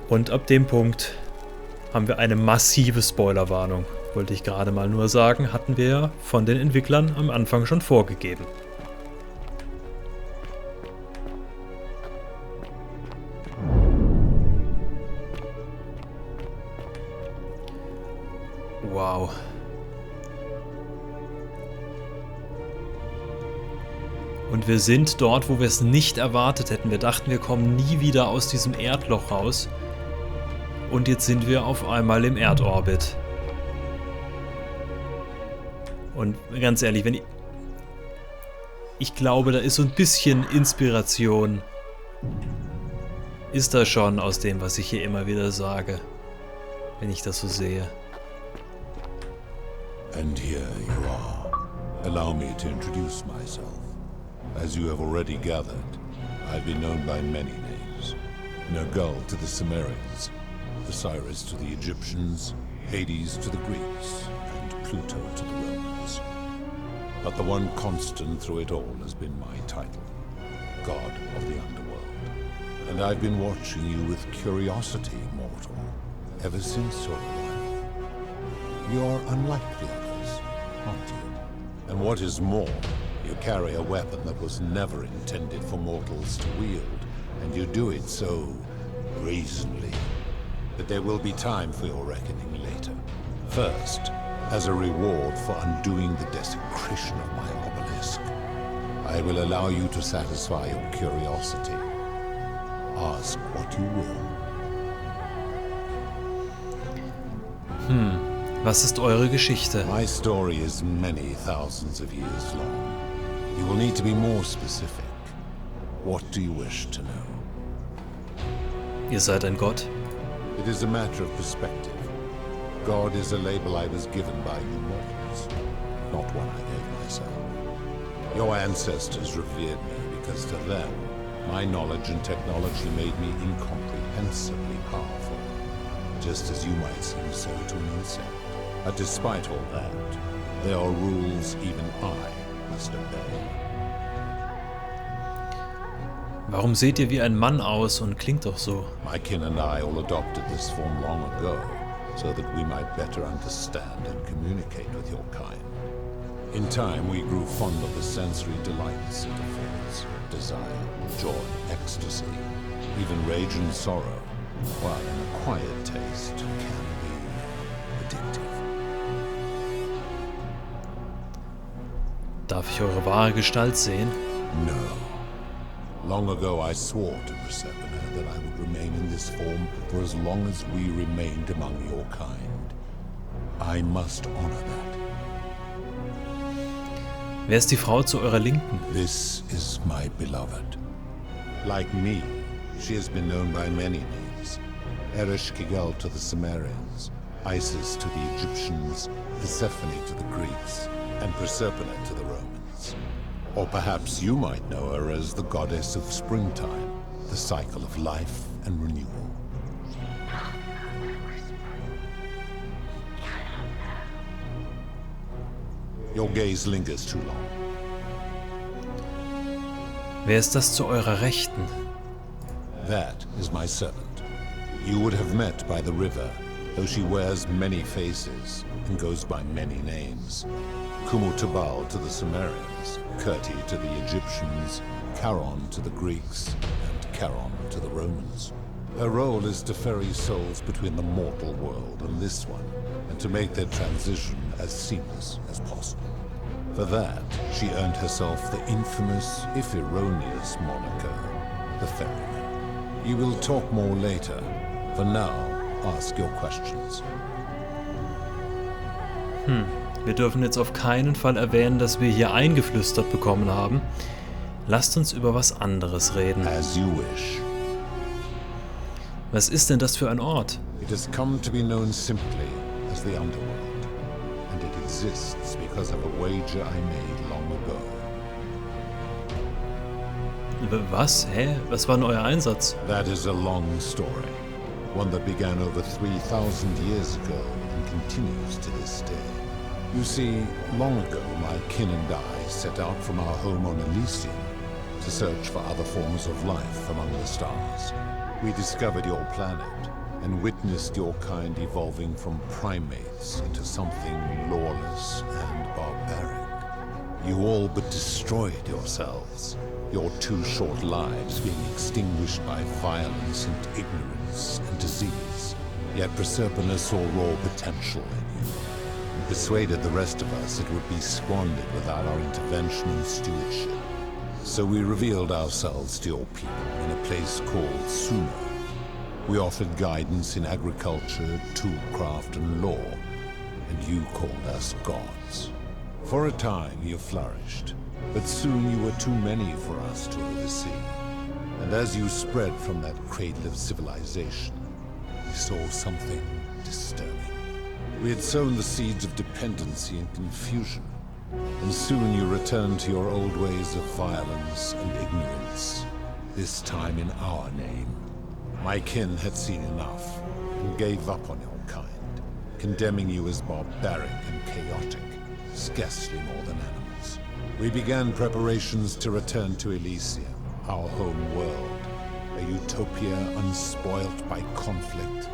Und ab dem Punkt haben wir eine massive Spoilerwarnung. Wollte ich gerade mal nur sagen, hatten wir ja von den Entwicklern am Anfang schon vorgegeben. Wow. Und wir sind dort, wo wir es nicht erwartet hätten. Wir dachten, wir kommen nie wieder aus diesem Erdloch raus. Und jetzt sind wir auf einmal im Erdorbit. Und ganz ehrlich, wenn ich glaube, da ist so ein bisschen Inspiration. Ist da schon aus dem, was ich hier immer wieder sage. Wenn ich das so sehe. And here you are. Allow me to introduce myself. As you have already gathered, I've been known by many names. Nergal to the Sumerians, Osiris to the Egyptians, Hades to the Greeks, and Pluto to the Romans. But the one constant through it all has been my title, God of the Underworld. And I've been watching you with curiosity, mortal, ever since your arrival. You're unlike the others, aren't you? And what is more, you carry a weapon that was never intended for mortals to wield, and you do it so brazenly that there will be time for your reckoning later. First, as a reward for undoing the desecration of my obelisk, I will allow you to satisfy your curiosity. Ask what you will. Was ist eure Geschichte? My story is many thousands of years long. You will need to be more specific. What do you wish to know? Ihr seid ein Gott? It is a matter of perspective. God is a label I was given by you mortals, not one I gave myself. Your ancestors revered me because to them, my knowledge and technology made me incomprehensibly powerful, just as you might seem so to an insect. But despite all that, there are rules even I must obey. Warum seht ihr wie ein Mann aus und klingt doch so? My kin and I all adopted this form long ago, so that we might better understand and communicate with your kind. In time, we grew fond of the sensory delights it affords: desire, joy, ecstasy, even rage and sorrow, while an acquired taste can be addictive. Darf ich eure wahre Gestalt sehen? No. Long ago I swore to Persephone that I would remain in this form for as long as we remained among your kind. I must honor that. Wer ist die Frau zu eurer Linken? This is my beloved. Like me, she has been known by many names. Ereshkigal to the Sumerians, Isis to the Egyptians, Persephone to the Greeks, and Persephone to the Romans. Or perhaps you might know her as the goddess of springtime, the cycle of life and renewal. Your gaze lingers too long. Wer ist das zu eurer Rechten? That is my servant. You would have met by the river, though she wears many faces and goes by many names. Kumutabal to the Sumerians, Kirti to the Egyptians, Charon to the Greeks, and Charon to the Romans. Her role is to ferry souls between the mortal world and this one, and to make their transition as seamless as possible. For that, she earned herself the infamous, if erroneous, moniker, the Ferryman. You will talk more later. For now, ask your questions. Wir dürfen jetzt auf keinen Fall erwähnen, dass wir hier eingeflüstert bekommen haben. Lasst uns über was anderes reden. As you wish. Was ist denn das für ein Ort? It has come to be known simply as the Underworld, and it exists because of a wager I made long ago. Was? Hä? Was war denn euer Einsatz? That is a long story, one that began over 3,000 years ago and continues to this day. You see, long ago my kin and I set out from our home on Elysium to search for other forms of life among the stars. We discovered your planet, and witnessed your kind evolving from primates into something lawless and barbaric. You all but destroyed yourselves, your 2 short lives being extinguished by violence and ignorance and disease. Yet Proserpina saw raw potential in you, and persuaded the rest of us it would be squandered without our intervention and stewardship. So we revealed ourselves to your people in a place called Sumer. We offered guidance in agriculture, toolcraft, and law, and you called us gods. For a time you flourished, but soon you were too many for us to oversee. And as you spread from that cradle of civilization, we saw something disturbing. We had sown the seeds of dependency and confusion, and soon you returned to your old ways of violence and ignorance, this time in our name. My kin had seen enough, and gave up on your kind, condemning you as barbaric and chaotic, scarcely more than animals. We began preparations to return to Elysium, our home world, a utopia unspoilt by conflict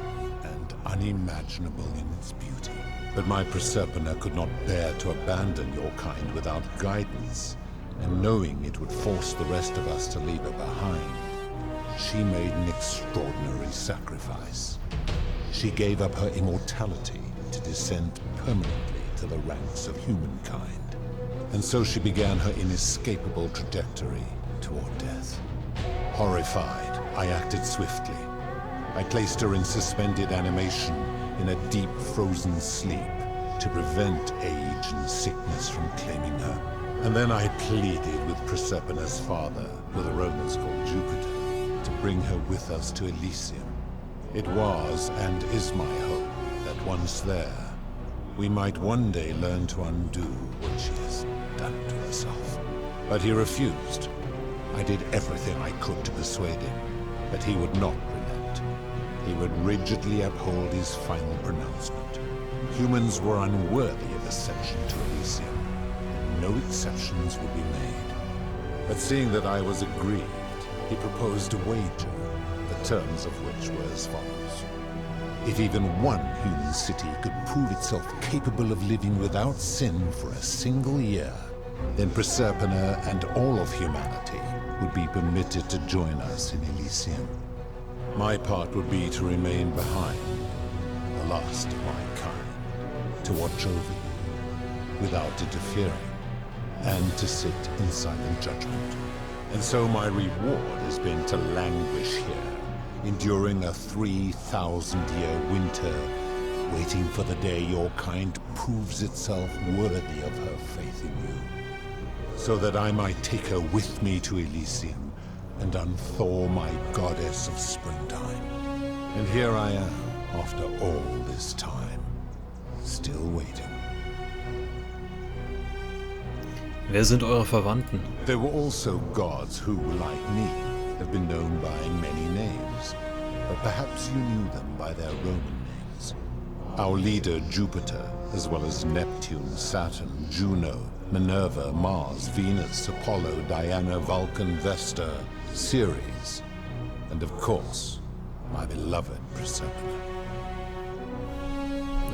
and unimaginable in its beauty. But my Proserpina could not bear to abandon your kind without guidance, and knowing it would force the rest of us to leave her behind, she made an extraordinary sacrifice. She gave up her immortality to descend permanently to the ranks of humankind. And so she began her inescapable trajectory toward death. Horrified, I acted swiftly. I placed her in suspended animation in a deep frozen sleep to prevent age and sickness from claiming her. And then I pleaded with Proserpina's father, who the Romans called Jupiter, to bring her with us to Elysium. It was and is my hope that once there, we might one day learn to undo what she has done to herself. But he refused. I did everything I could to persuade him, but he would not relent. He would rigidly uphold his final pronouncement. Humans were unworthy of ascension to Elysium, and no exceptions would be made. But seeing that I was aggrieved, he proposed a wager, the terms of which were as follows. If even one human city could prove itself capable of living without sin for a single year, then Proserpina and all of humanity would be permitted to join us in Elysium. My part would be to remain behind, the last of my kind, to watch over you without interfering, and to sit in silent judgment. And so my reward has been to languish here, enduring a 3,000-year winter, waiting for the day your kind proves itself worthy of her faith in you, so that I might take her with me to Elysium and unthaw my goddess of springtime. And here I am, after all this time, still waiting. Wer sind eure Verwandten? There were also gods who, like me, have been known by many names, but perhaps you knew them by their Roman names. Our leader, Jupiter, as well as Neptune, Saturn, Juno, Minerva, Mars, Venus, Apollo, Diana, Vulcan, Vesta, Ceres, and of course, my beloved Proserpina.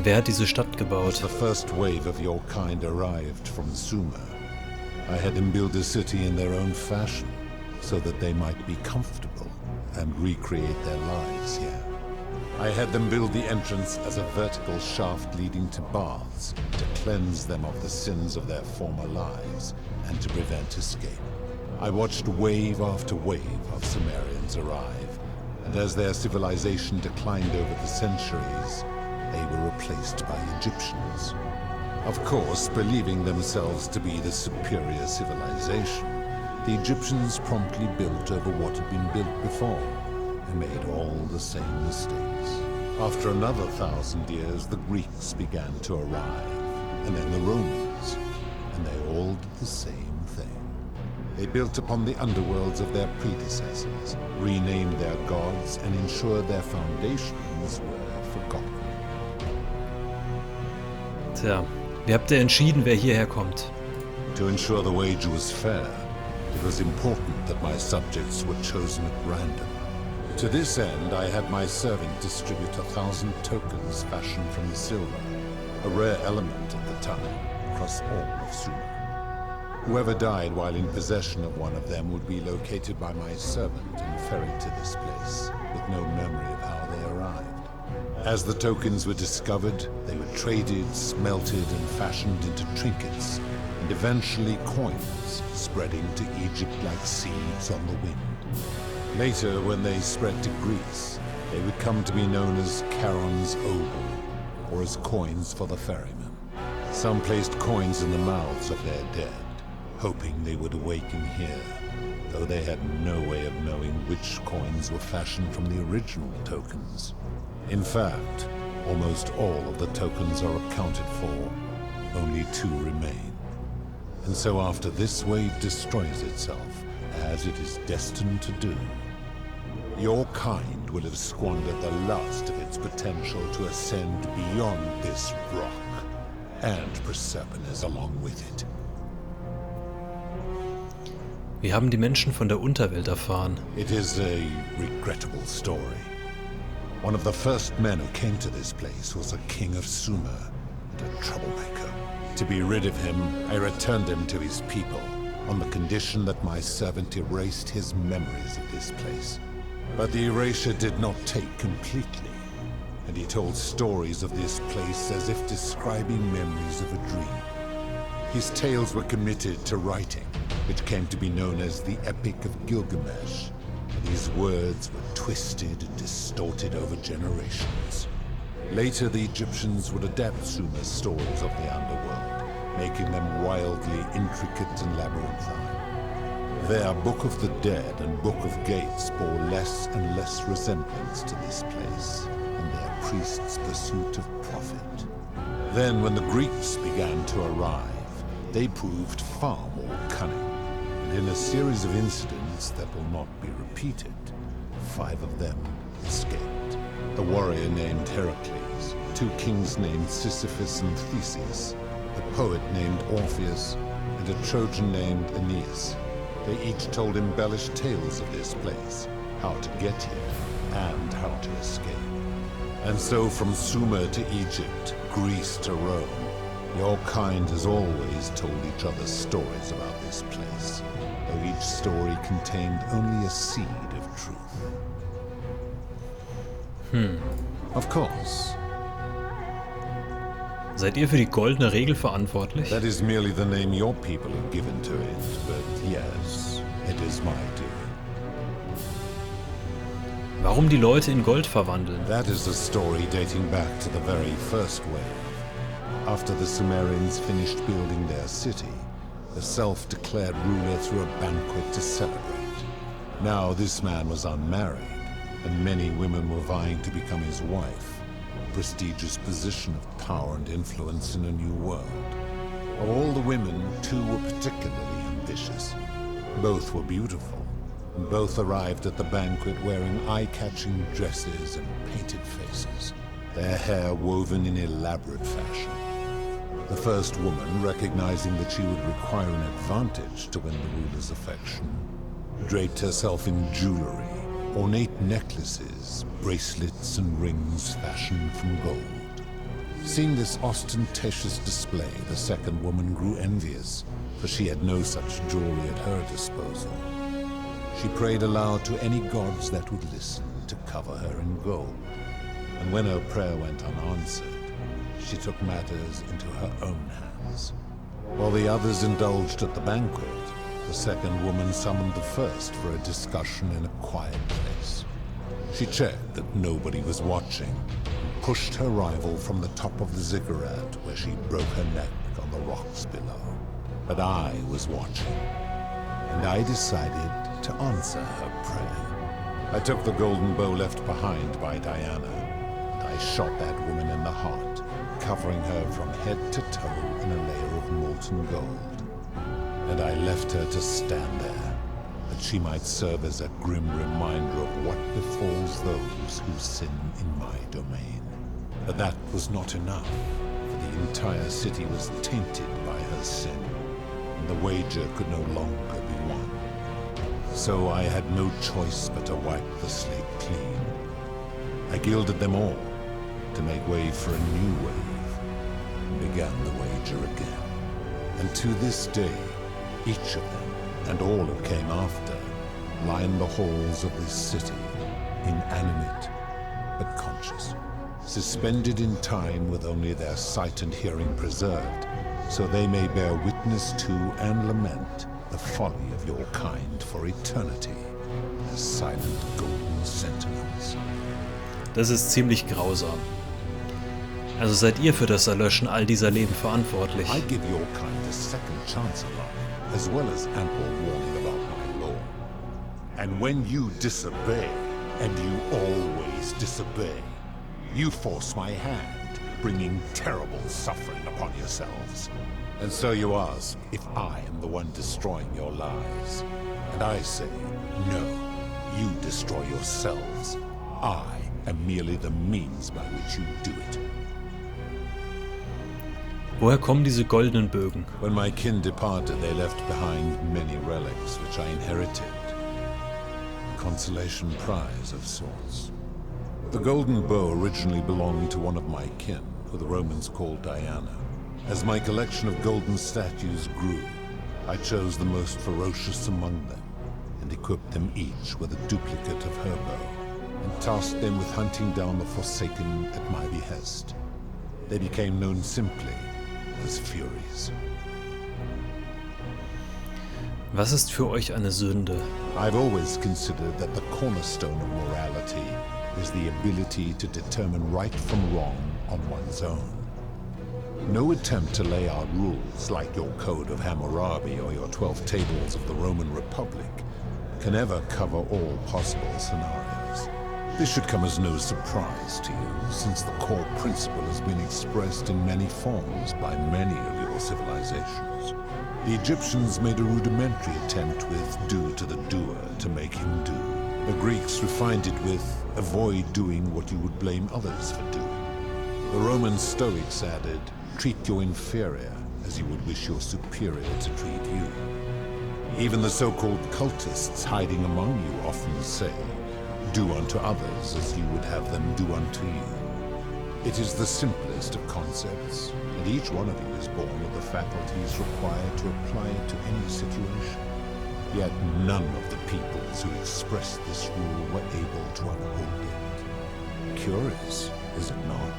Wer hat diese Stadt As gebaut? the first wave of your kind arrived from Sumer, I had them build a city in their own fashion, so that they might be comfortable and recreate their lives here. I had them build the entrance as a vertical shaft leading to baths, to cleanse them of the sins of their former lives, and to prevent escape. I watched wave after wave of Sumerians arrive, and as their civilization declined over the centuries, they were replaced by Egyptians. Of course, believing themselves to be the superior civilization, the Egyptians promptly built over what had been built before, and made all the same mistakes. After another 1,000 years, the Greeks began to arrive, and then the Romans, and they all did the same thing. They built upon the underworlds of their predecessors, renamed their gods, and ensured their foundations were forgotten. Tja, wie habt ihr entschieden, wer hierher kommt? To ensure the wager was fair, it was important that my subjects were chosen at random. To this end, I had my servant distribute 1,000 tokens fashioned from silver, a rare element at the time, across all of Sumer. Whoever died while in possession of one of them would be located by my servant and ferried to this place, with no memory of how they arrived. As the tokens were discovered, they were traded, smelted, and fashioned into trinkets, and eventually coins, spreading to Egypt like seeds on the wind. Later, when they spread to Greece, they would come to be known as Charon's obol, or as coins for the ferryman. Some placed coins in the mouths of their dead, hoping they would awaken here, though they had no way of knowing which coins were fashioned from the original tokens. In fact, almost all of the tokens are accounted for, only 2 remain. And so after this wave destroys itself, as it is destined to do, your kind will have squandered the last of its potential to ascend beyond this rock, and Persepolis along with it. Wir haben die Menschen von der Unterwelt erfahren. It is a regrettable story. One of the first men who came to this place was a king of Sumer, and a troublemaker. To be rid of him, I returned him to his people, on the condition that my servant erased his memories of this place. But the erasure did not take completely, and he told stories of this place as if describing memories of a dream. His tales were committed to writing, which came to be known as the Epic of Gilgamesh, and his words were twisted and distorted over generations. Later, the Egyptians would adapt Sumer's stories of the underworld, making them wildly intricate and labyrinthine. Their Book of the Dead and Book of Gates bore less and less resemblance to this place, and their priests' pursuit of profit. Then, when the Greeks began to arrive, they proved far more cunning, and in a series of incidents that will not be repeated, 5 of them escaped. A warrior named Heracles, 2 kings named Sisyphus and Theseus, a poet named Orpheus, and a Trojan named Aeneas. They each told embellished tales of this place, how to get here, and how to escape. And so from Sumer to Egypt, Greece to Rome, your kind has always told each other stories about this place, though each story contained only a seed of truth. Of course. Seid ihr für die goldene Regel verantwortlich? That is merely the name your people have given to it, but yes, it is my doing. Warum die Leute in Gold verwandeln? That is a story dating back to the very first wave. After the Sumerians finished building their city, the self-declared ruler threw a banquet to celebrate. Now this man was unmarried, and many women were vying to become his wife. Prestigious position of power and influence in a new world. Of all the women, 2 were particularly ambitious. Both were beautiful, and both arrived at the banquet wearing eye-catching dresses and painted faces, their hair woven in elaborate fashion. The first woman, recognizing that she would require an advantage to win the ruler's affection, draped herself in jewelry, ornate necklaces, bracelets, and rings fashioned from gold. Seeing this ostentatious display, the second woman grew envious, for she had no such jewelry at her disposal. She prayed aloud to any gods that would listen to cover her in gold, and when her prayer went unanswered, she took matters into her own hands. While the others indulged at the banquet, the second woman summoned the first for a discussion in a quiet place. She checked that nobody was watching, and pushed her rival from the top of the ziggurat where she broke her neck on the rocks below. But I was watching, and I decided to answer her prayer. I took the golden bow left behind by Diana, and I shot that woman in the heart, covering her from head to toe in a layer of molten gold. And I left her to stand there, that she might serve as a grim reminder of what befalls those who sin in my domain. But that was not enough, for the entire city was tainted by her sin, and the wager could no longer be won. So I had no choice but to wipe the slate clean. I gilded them all to make way for a new wave, and began the wager again. And to this day, each of them, and all who came after, line the halls of this city, inanimate but conscious, suspended in time with only their sight and hearing preserved, so they may bear witness to and lament the folly of your kind for eternity, as silent golden sentinels. Das ist ziemlich grausam. Also seid ihr für das Erlöschen all dieser Leben verantwortlich. I give your kind a second chance of life, as well as ample warning about my law. And when you disobey, and you always disobey, you force my hand, bringing terrible suffering upon yourselves. And so you ask if I am the one destroying your lives. And I say, no, you destroy yourselves. I am merely the means by which you do it. Woher kommen diese goldenen Bögen? When my kin departed, they left behind many relics which I inherited. Consolation prize of sorts. The golden bow originally belonged to one of my kin, who the Romans called Diana. As my collection of golden statues grew, I chose the most ferocious among them, and equipped them each with a duplicate of her bow, and tasked them with hunting down the Forsaken at my behest. They became known simply as Furies. Was ist für euch eine Sünde? I've always considered that the cornerstone of morality is the ability to determine right from wrong on one's own. No attempt to lay out rules like your Code of Hammurabi or your 12 Tables of the Roman Republic can ever cover all possible scenarios. This should come as no surprise to you, since the core principle has been expressed in many forms by many of your civilizations. The Egyptians made a rudimentary attempt with do to the doer to make him do. The Greeks refined it with avoid doing what you would blame others for doing. The Roman Stoics added, treat your inferior as you would wish your superior to treat you. Even the so-called cultists hiding among you often say, do unto others as you would have them do unto you. It is the simplest of concepts, and each one of you is born with the faculties required to apply it to any situation. Yet none of the peoples who expressed this rule were able to uphold it. Curious, is it not?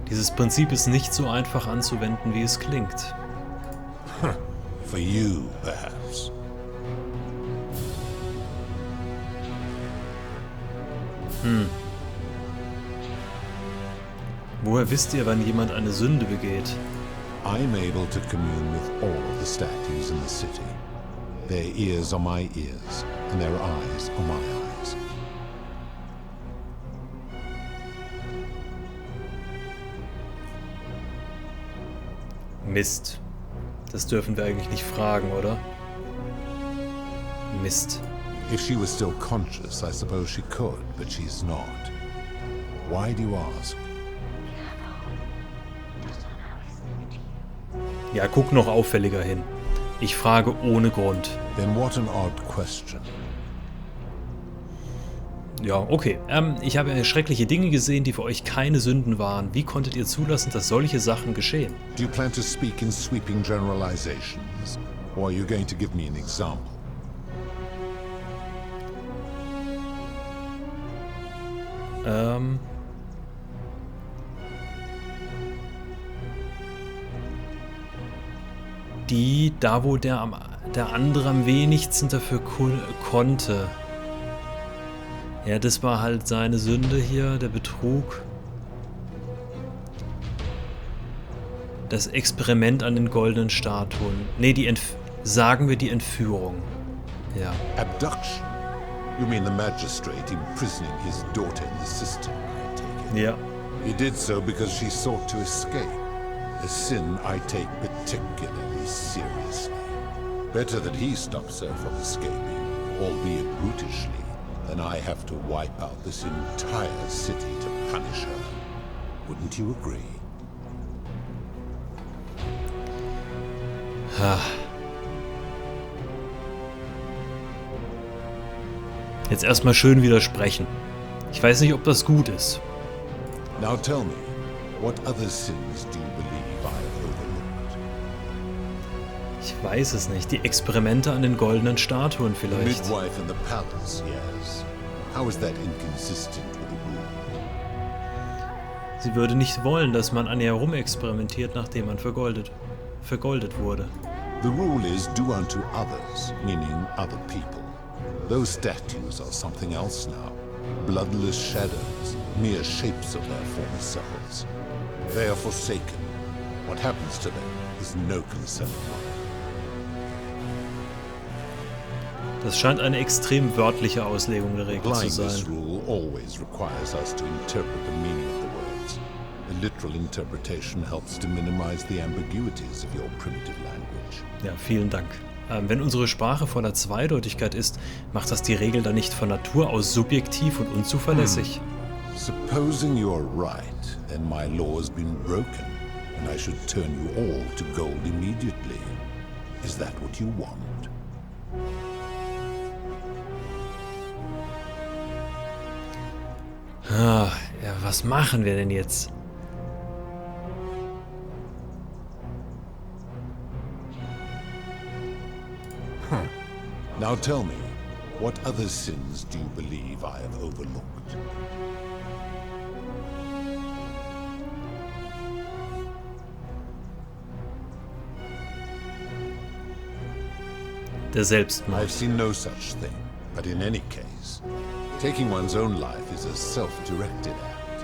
Dieses Prinzip ist nicht so einfach anzuwenden, wie es klingt. For you, perhaps. Woher wisst ihr, wann jemand eine Sünde begeht? I'm able to commune with all of the statues in the city. Their ears are my ears, and their eyes are my eyes. Mist. Das dürfen wir eigentlich nicht fragen, oder? Mist. If she was still conscious, I suppose she could, but she's not. Why do you ask? Ja, guck noch auffälliger hin. Ich frage ohne Grund. Then what an odd question. Ja, okay. Ich habe schreckliche Dinge gesehen, die für euch keine Sünden waren. Wie konntet ihr zulassen, dass solche Sachen geschehen? Do you plan to speak in sweeping generalizations, or are you going to give me an example? Da wo der andere am wenigsten dafür konnte. Ja, das war halt seine Sünde hier, der Betrug. Das Experiment an den goldenen Statuen. Nee, sagen wir die Entführung. Ja. Abduction? You mean the magistrate imprisoning his daughter in the cistern, I take it? Ja. He did so because she sought to escape. A sin I take particularly seriously. Better that he stops her from escaping, albeit brutishly, than I have to wipe out this entire city to punish her. Wouldn't you agree? Jetzt erstmal schön widersprechen. Ich weiß nicht, ob das gut ist. Now tell me, what other sins do you believe I have overlooked? Ich weiß es nicht. Die Experimente an den goldenen Statuen The vielleicht. midwife in the palace, yes. How is that inconsistent with the rule? Sie würde nicht wollen, dass man an ihr herumexperimentiert, nachdem man vergoldet wurde. The rule is do unto others, meaning other people. Those statues are something else now. Bloodless shadows, mere shapes of their former selves. They are forsaken. What happens to them is no concern of mine. Das scheint eine extrem wörtliche Auslegung der Regel zu Applying this sein. rule always requires us to interpret the meaning of the words. A literal interpretation helps to minimize the ambiguities of your primitive language. Ja, vielen Dank. Wenn unsere Sprache voller Zweideutigkeit ist, macht das die Regel dann nicht von Natur aus subjektiv und unzuverlässig? Supposing you are right, then my law has been broken, and I should turn you all to gold immediately. Is that what you want? Ja, was machen wir denn jetzt? Now tell me, what other sins do you believe I have overlooked? Der Selbstmord. I've seen no such thing, but in any case, taking one's own life is a self-directed act.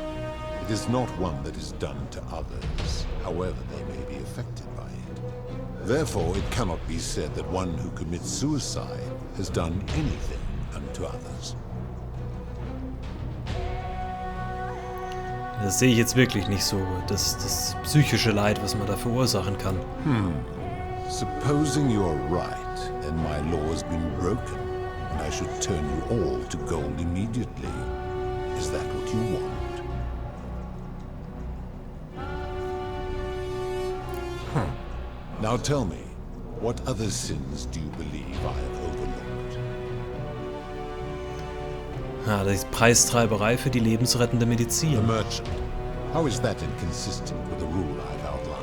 It is not one that is done to others, however they may be affected by it. Therefore, it cannot be said that one who commits suicide has done anything unto others. Das sehe ich jetzt wirklich nicht so. Das psychische Leid, was man da verursachen kann. Supposing you are right, then my law has been broken, and I should turn you all to gold immediately. Is that what you want? Now tell me, what other sins do you believe I have overlooked? Ja, das ist Preistreiberei für die lebensrettende The Medizin. merchant. How is that inconsistent with the rule I've outlined?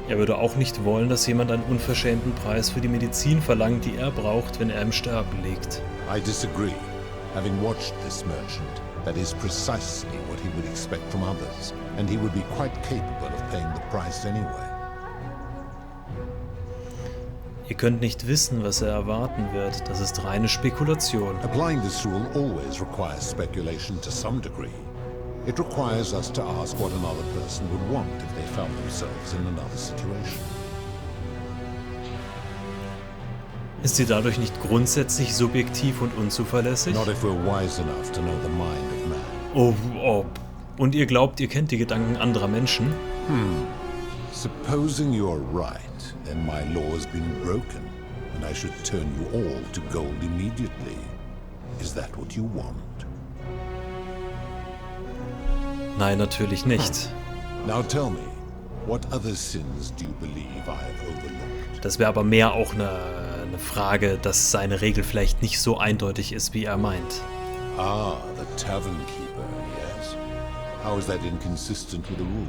Er würde auch nicht wollen, dass jemand einen unverschämten Preis für die Medizin verlangt, die er braucht, wenn er im Sterben liegt. I disagree. Having watched this merchant, that is precisely what he would expect from others, and he would be quite capable of paying the price anyway. Ihr könnt nicht wissen, was er erwarten wird. Das ist reine Spekulation. Applying this rule always requires speculation to some degree. It requires us to ask what another person would want if they found themselves in another situation. Ist sie dadurch nicht grundsätzlich subjektiv und unzuverlässig? Not if we're wise enough to know the mind of man. Oh. Und ihr glaubt, ihr kennt die Gedanken anderer Menschen? Supposing you're right, then my law has been broken, and I should turn you all to gold immediately. Is that what you want? Nein, natürlich nicht. Now tell me, what other sins do you believe I have overlooked? Das wäre aber mehr auch eine Frage, dass seine Regel vielleicht nicht so eindeutig ist, wie er meint. Ah, the tavern keeper, yes. How is that inconsistent with the rule?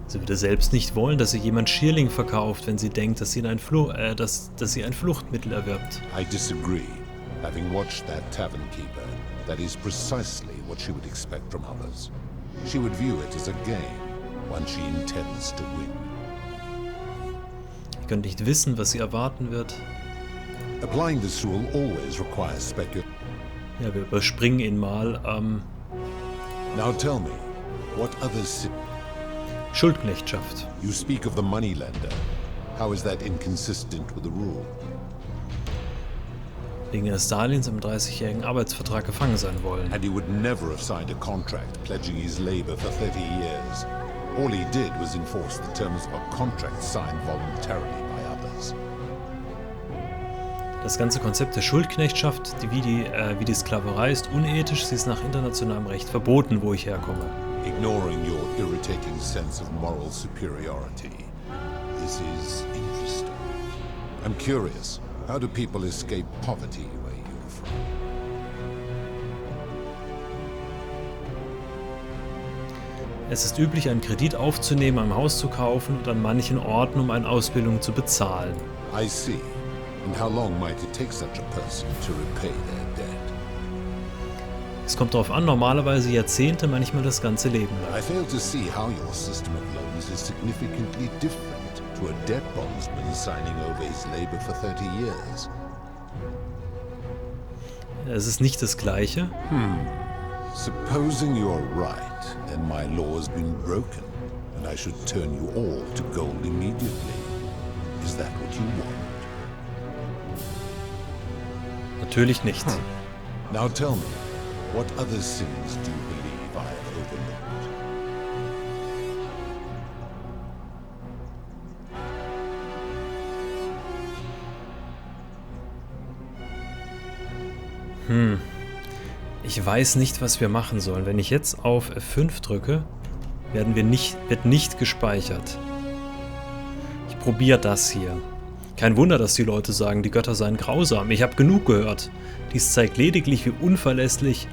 Sie würde selbst nicht wollen, dass sie jemand Schierling verkauft, wenn sie denkt, dass sie ein Fluchtmittel erwirbt. I disagree. Having watched that tavern keeper, that is precisely what she would expect from others. She would view it as a game, one she intends to win. Ihr könnt nicht wissen, was sie erwarten wird. Applying this rule always requires speculation. Ja, wir überspringen ihn mal. Now tell me, what other sins? Schuldknechtschaft. You speak of the moneylender. How is that inconsistent with the rule? Wegen eines Darlehens im 30-jährigen Arbeitsvertrag gefangen sein wollen. And he would never have signed a contract pledging his labor for 30 years. All he did was enforce the terms of a contract signed voluntarily by others. Das ganze Konzept der Schuldknechtschaft, wie die Sklaverei, ist unethisch. Sie ist nach internationalem Recht verboten, wo ich herkomme. Ignoring your irritating sense of moral superiority, This is interesting. I'm curious. How do people escape poverty where you're from? Es ist üblich, einen Kredit aufzunehmen, ein Haus zu kaufen und an manchen Orten, um eine Ausbildung zu bezahlen. I see. And how long might it take such a person to repay their debt? Es kommt darauf an, normalerweise Jahrzehnte, manchmal das ganze Leben lang. I fail to see how your system of loans is significantly different to a debt bondsman signing over his labor for 30 years. Es ist nicht das Gleiche. Supposing you're right, then my law has been broken, and I should turn you all to gold immediately. Is that what you want? Natürlich nicht. Now tell me, what other sins do you believe I have overlooked? Ich weiß nicht, was wir machen sollen. Wenn ich jetzt auf F5 drücke, wird nicht gespeichert. Ich probiere das hier. Kein Wunder, dass die Leute sagen, die Götter seien grausam. Ich habe genug gehört. Dies zeigt lediglich, wie unverlässlich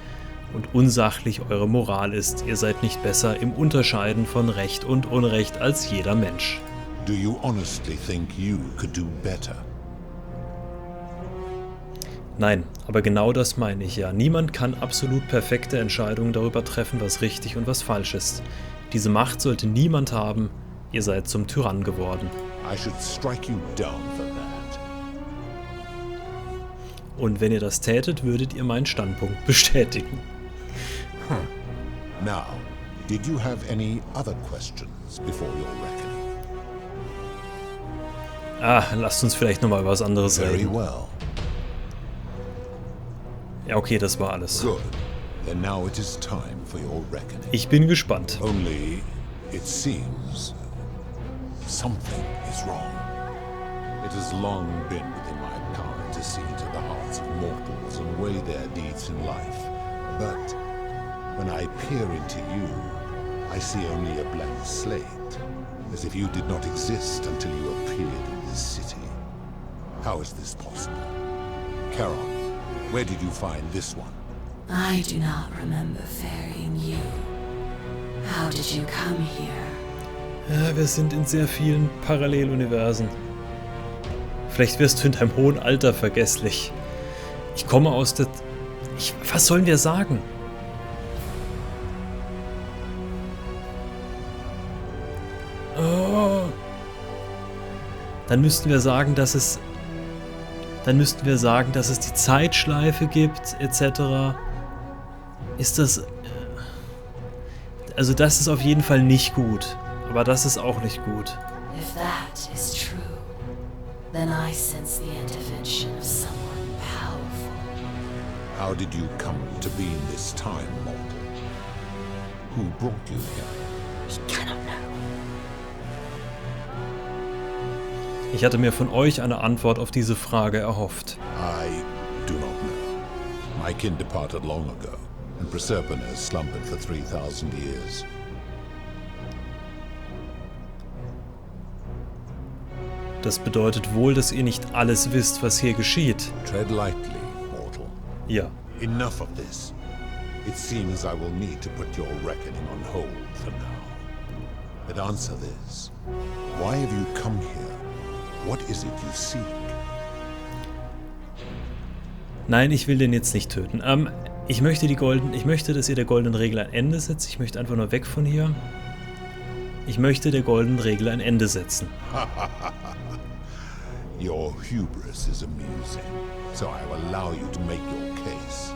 und unsachlich eure Moral ist. Ihr seid nicht besser im Unterscheiden von Recht und Unrecht als jeder Mensch. Do you honestly think you could do better? Nein, aber genau das meine ich ja. Niemand kann absolut perfekte Entscheidungen darüber treffen, was richtig und was falsch ist. Diese Macht sollte niemand haben. Ihr seid zum Tyrann geworden. I should strike you down for that. Und wenn ihr das tätet, würdet ihr meinen Standpunkt bestätigen. Now, did you have any other questions before your reckoning? Lasst uns vielleicht nochmal was anderes Very reden. well. Ja, okay, das war alles. Good. Then now it is time for your reckoning. Ich bin gespannt. Only, it seems, something is wrong. It has long been within my power to see into the hearts of mortals and weigh their deeds in life. But when I peer into you, I see only a blank slate, as if you did not exist until you appeared in this city. How is this possible? Charon, where did you find this one? I do not remember ferrying you. How did you come here? Ja, wir sind in sehr vielen Paralleluniversen. Vielleicht wirst du in deinem hohen Alter vergesslich. Ich komme aus der... was sollen wir sagen? Oh. Dann müssten wir sagen, dass es die Zeitschleife gibt, etc. Ist das... Also das ist auf jeden Fall nicht gut. Aber das ist auch nicht gut. If that is true, then I sense the intervention of someone powerful. How did you come to be in this time, mortal? Who brought you here? We cannot know. Ich hatte mir von euch eine Antwort auf diese Frage erhofft. I do not know. My kin departed long ago, and Proserpine has slumbered for 3,000 years. Das bedeutet wohl, dass ihr nicht alles wisst, was hier geschieht. Tread lightly, mortal. Ja. Enough of this. It seems I will need to put your reckoning on hold for now. But answer this. Why have you come here? What is it you seek? Nein, ich will den jetzt nicht töten. Ich möchte, dass ihr der goldenen Regel ein Ende setzt. Ich möchte einfach nur weg von hier. Ich möchte der goldenen Regel ein Ende setzen. Your hubris is amusing, so I will allow you to make your case.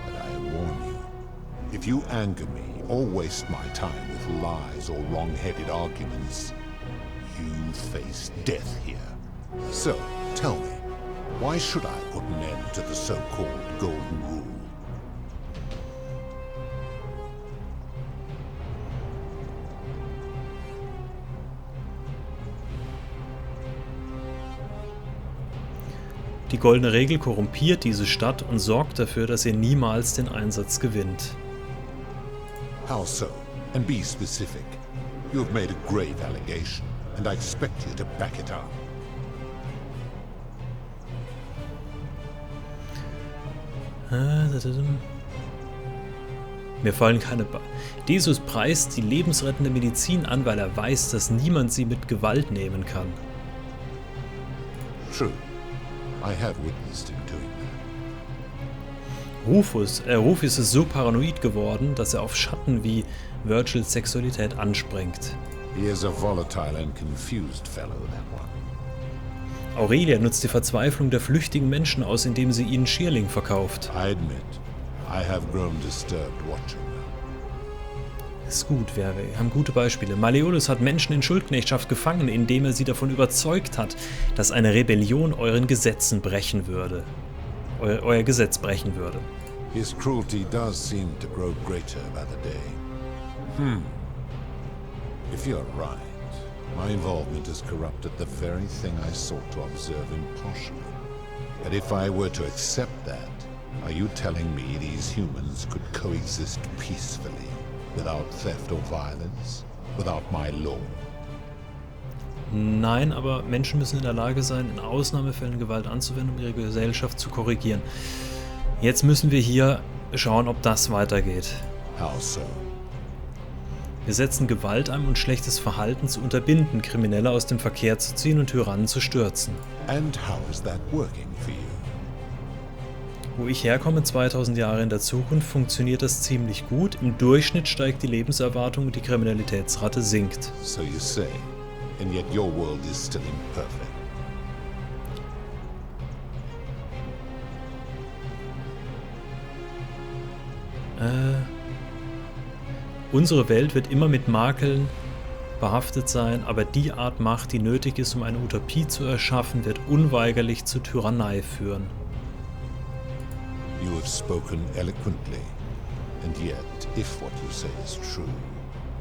But I warn you, if you anger me or waste my time with lies or wrong-headed arguments, you face death here. So, tell me, why should I put an end to the so-called Golden Rule? Die goldene Regel korrumpiert diese Stadt und sorgt dafür, dass ihr niemals den Einsatz gewinnt. How so? And be specific. You have made a grave allegation. and I expect you to back it up. Mir fallen keine Decius preist die lebensrettende Medizin an, weil er weiß, dass niemand sie mit Gewalt nehmen kann. True. I have witnessed him doing that. Rufus ist so paranoid geworden, dass er auf Schatten wie Virgils Sexualität anspringt. He is a volatile and confused fellow, that one. Aurelia nutzt die Verzweiflung der flüchtigen Menschen aus, indem sie ihnen Schierling verkauft. I admit, I have grown disturbed watching her. Ist gut, wir haben gute Beispiele. Malleolus hat Menschen in Schuldknechtschaft gefangen, indem er sie davon überzeugt hat, dass eine Rebellion euren Gesetzen brechen würde. Euer Gesetz brechen würde. His cruelty does seem to grow greater by the day. If you're right, my involvement has corrupted the very thing I sought to observe impartially. But if I were to accept that, are you telling me these humans could coexist peacefully, without theft or violence, without my law? Nein, aber Menschen müssen in der Lage sein, in Ausnahmefällen Gewalt anzuwenden, um ihre Gesellschaft zu korrigieren. Jetzt müssen wir hier schauen, ob das weitergeht. How so? Wir setzen Gewalt ein, um schlechtes Verhalten zu unterbinden, Kriminelle aus dem Verkehr zu ziehen und Tyrannen zu stürzen. And how is that working for you? Wo ich herkomme, 2000 Jahre in der Zukunft, funktioniert das ziemlich gut. Im Durchschnitt steigt die Lebenserwartung und die Kriminalitätsrate sinkt. So you say, and yet your world is still imperfect. Unsere Welt wird immer mit Makeln behaftet sein, aber die Art Macht, die nötig ist, um eine Utopie zu erschaffen, wird unweigerlich zur Tyrannei führen. You have spoken eloquently, and yet, if what you say is true,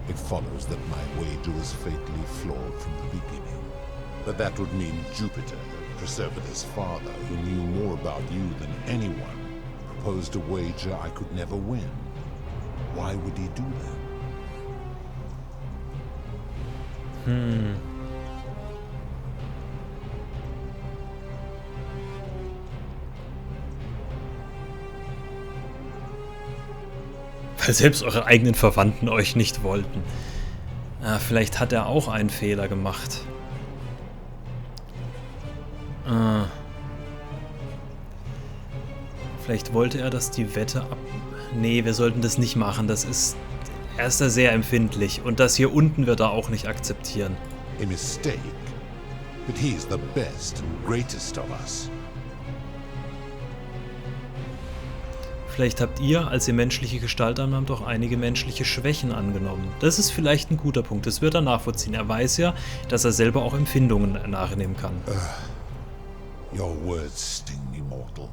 it follows that my wager was fatally flawed from the beginning. But that would mean Jupiter, Preservator's father, who knew more about you than anyone, proposed a wager I could never win. Why would he do that? Weil selbst eure eigenen Verwandten euch nicht wollten. Vielleicht hat er auch einen Fehler gemacht. Vielleicht wollte er, dass die Wette ab... Nee, wir sollten das nicht machen. Er ist da sehr empfindlich. Und das hier unten wird er auch nicht akzeptieren. A mistake? But he is the best and greatest of us. Vielleicht habt ihr, als ihr menschliche Gestalt annahmt, auch einige menschliche Schwächen angenommen. Das ist vielleicht ein guter Punkt. Das wird er nachvollziehen. Er weiß ja, dass er selber auch Empfindungen nachnehmen kann. Your words sting me, mortal.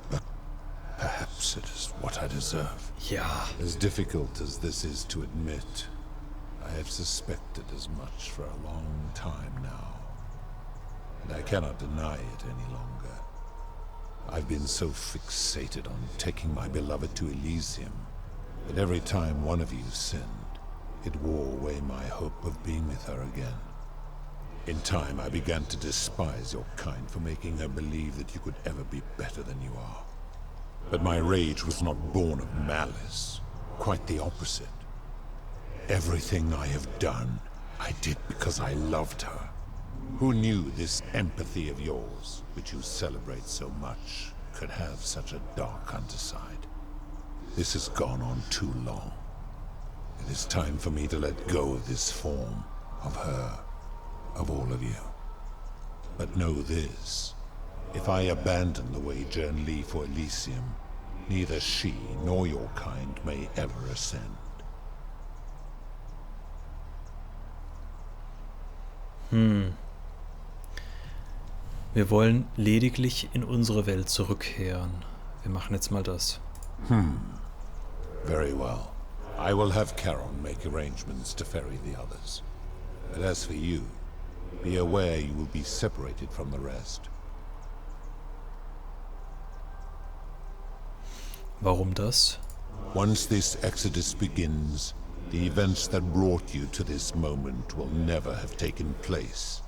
But perhaps it is what I deserve. Ja. As difficult as this is to admit, I have suspected as much for a long time now. And I cannot deny it any longer. I've been so fixated on taking my beloved to Elysium that every time one of you sinned, it wore away my hope of being with her again. In time, I began to despise your kind for making her believe that you could ever be better than you are. But my rage was not born of malice, quite the opposite. Everything I have done, I did because I loved her. Who knew this empathy of yours, which you celebrate so much, could have such a dark underside? This has gone on too long. It is time for me to let go of this form, of her, of all of you. But know this, if I abandon the wager and leave for Elysium, neither she nor your kind may ever ascend. Wir wollen lediglich in unsere Welt zurückkehren. Wir machen jetzt mal das. Very well. I will have Charon make arrangements to ferry the others. But as for you, be aware you will be separated from the rest. Warum das? Once this exodus begins, The events that brought you to this moment will never have taken place,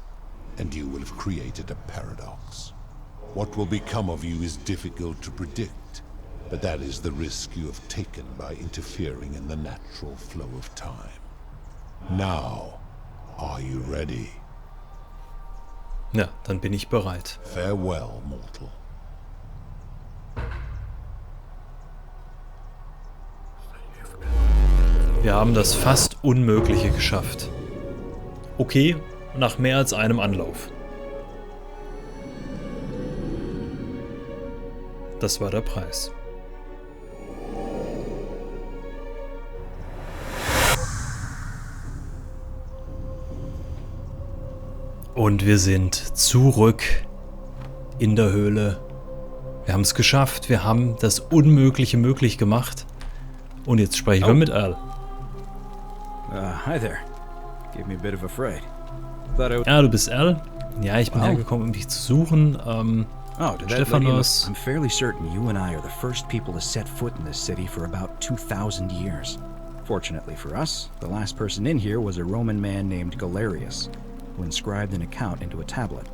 and you will have created a paradox. What will become of you is difficult to predict, but that is the risk you have taken by interfering in the natural flow of time. Now, are you ready? Ja, dann bin ich bereit. Farewell, mortal. Wir haben das fast Unmögliche geschafft. Okay, nach mehr als einem Anlauf. Das war der Preis. Und wir sind zurück in der Höhle. Wir haben es geschafft. Wir haben das Unmögliche möglich gemacht. Und jetzt sprechen wir mit Al. Hi there. Gave me a bit of a fright. Thought I would... Ja, du bist Al. Ja, ich bin hergekommen, um dich zu suchen. Stephanos. I'm fairly certain you and I are the first people to set foot in this city for about 2,000 years. Fortunately for us, the last person in here was a Roman man named Galerius, who inscribed an account into a tablet.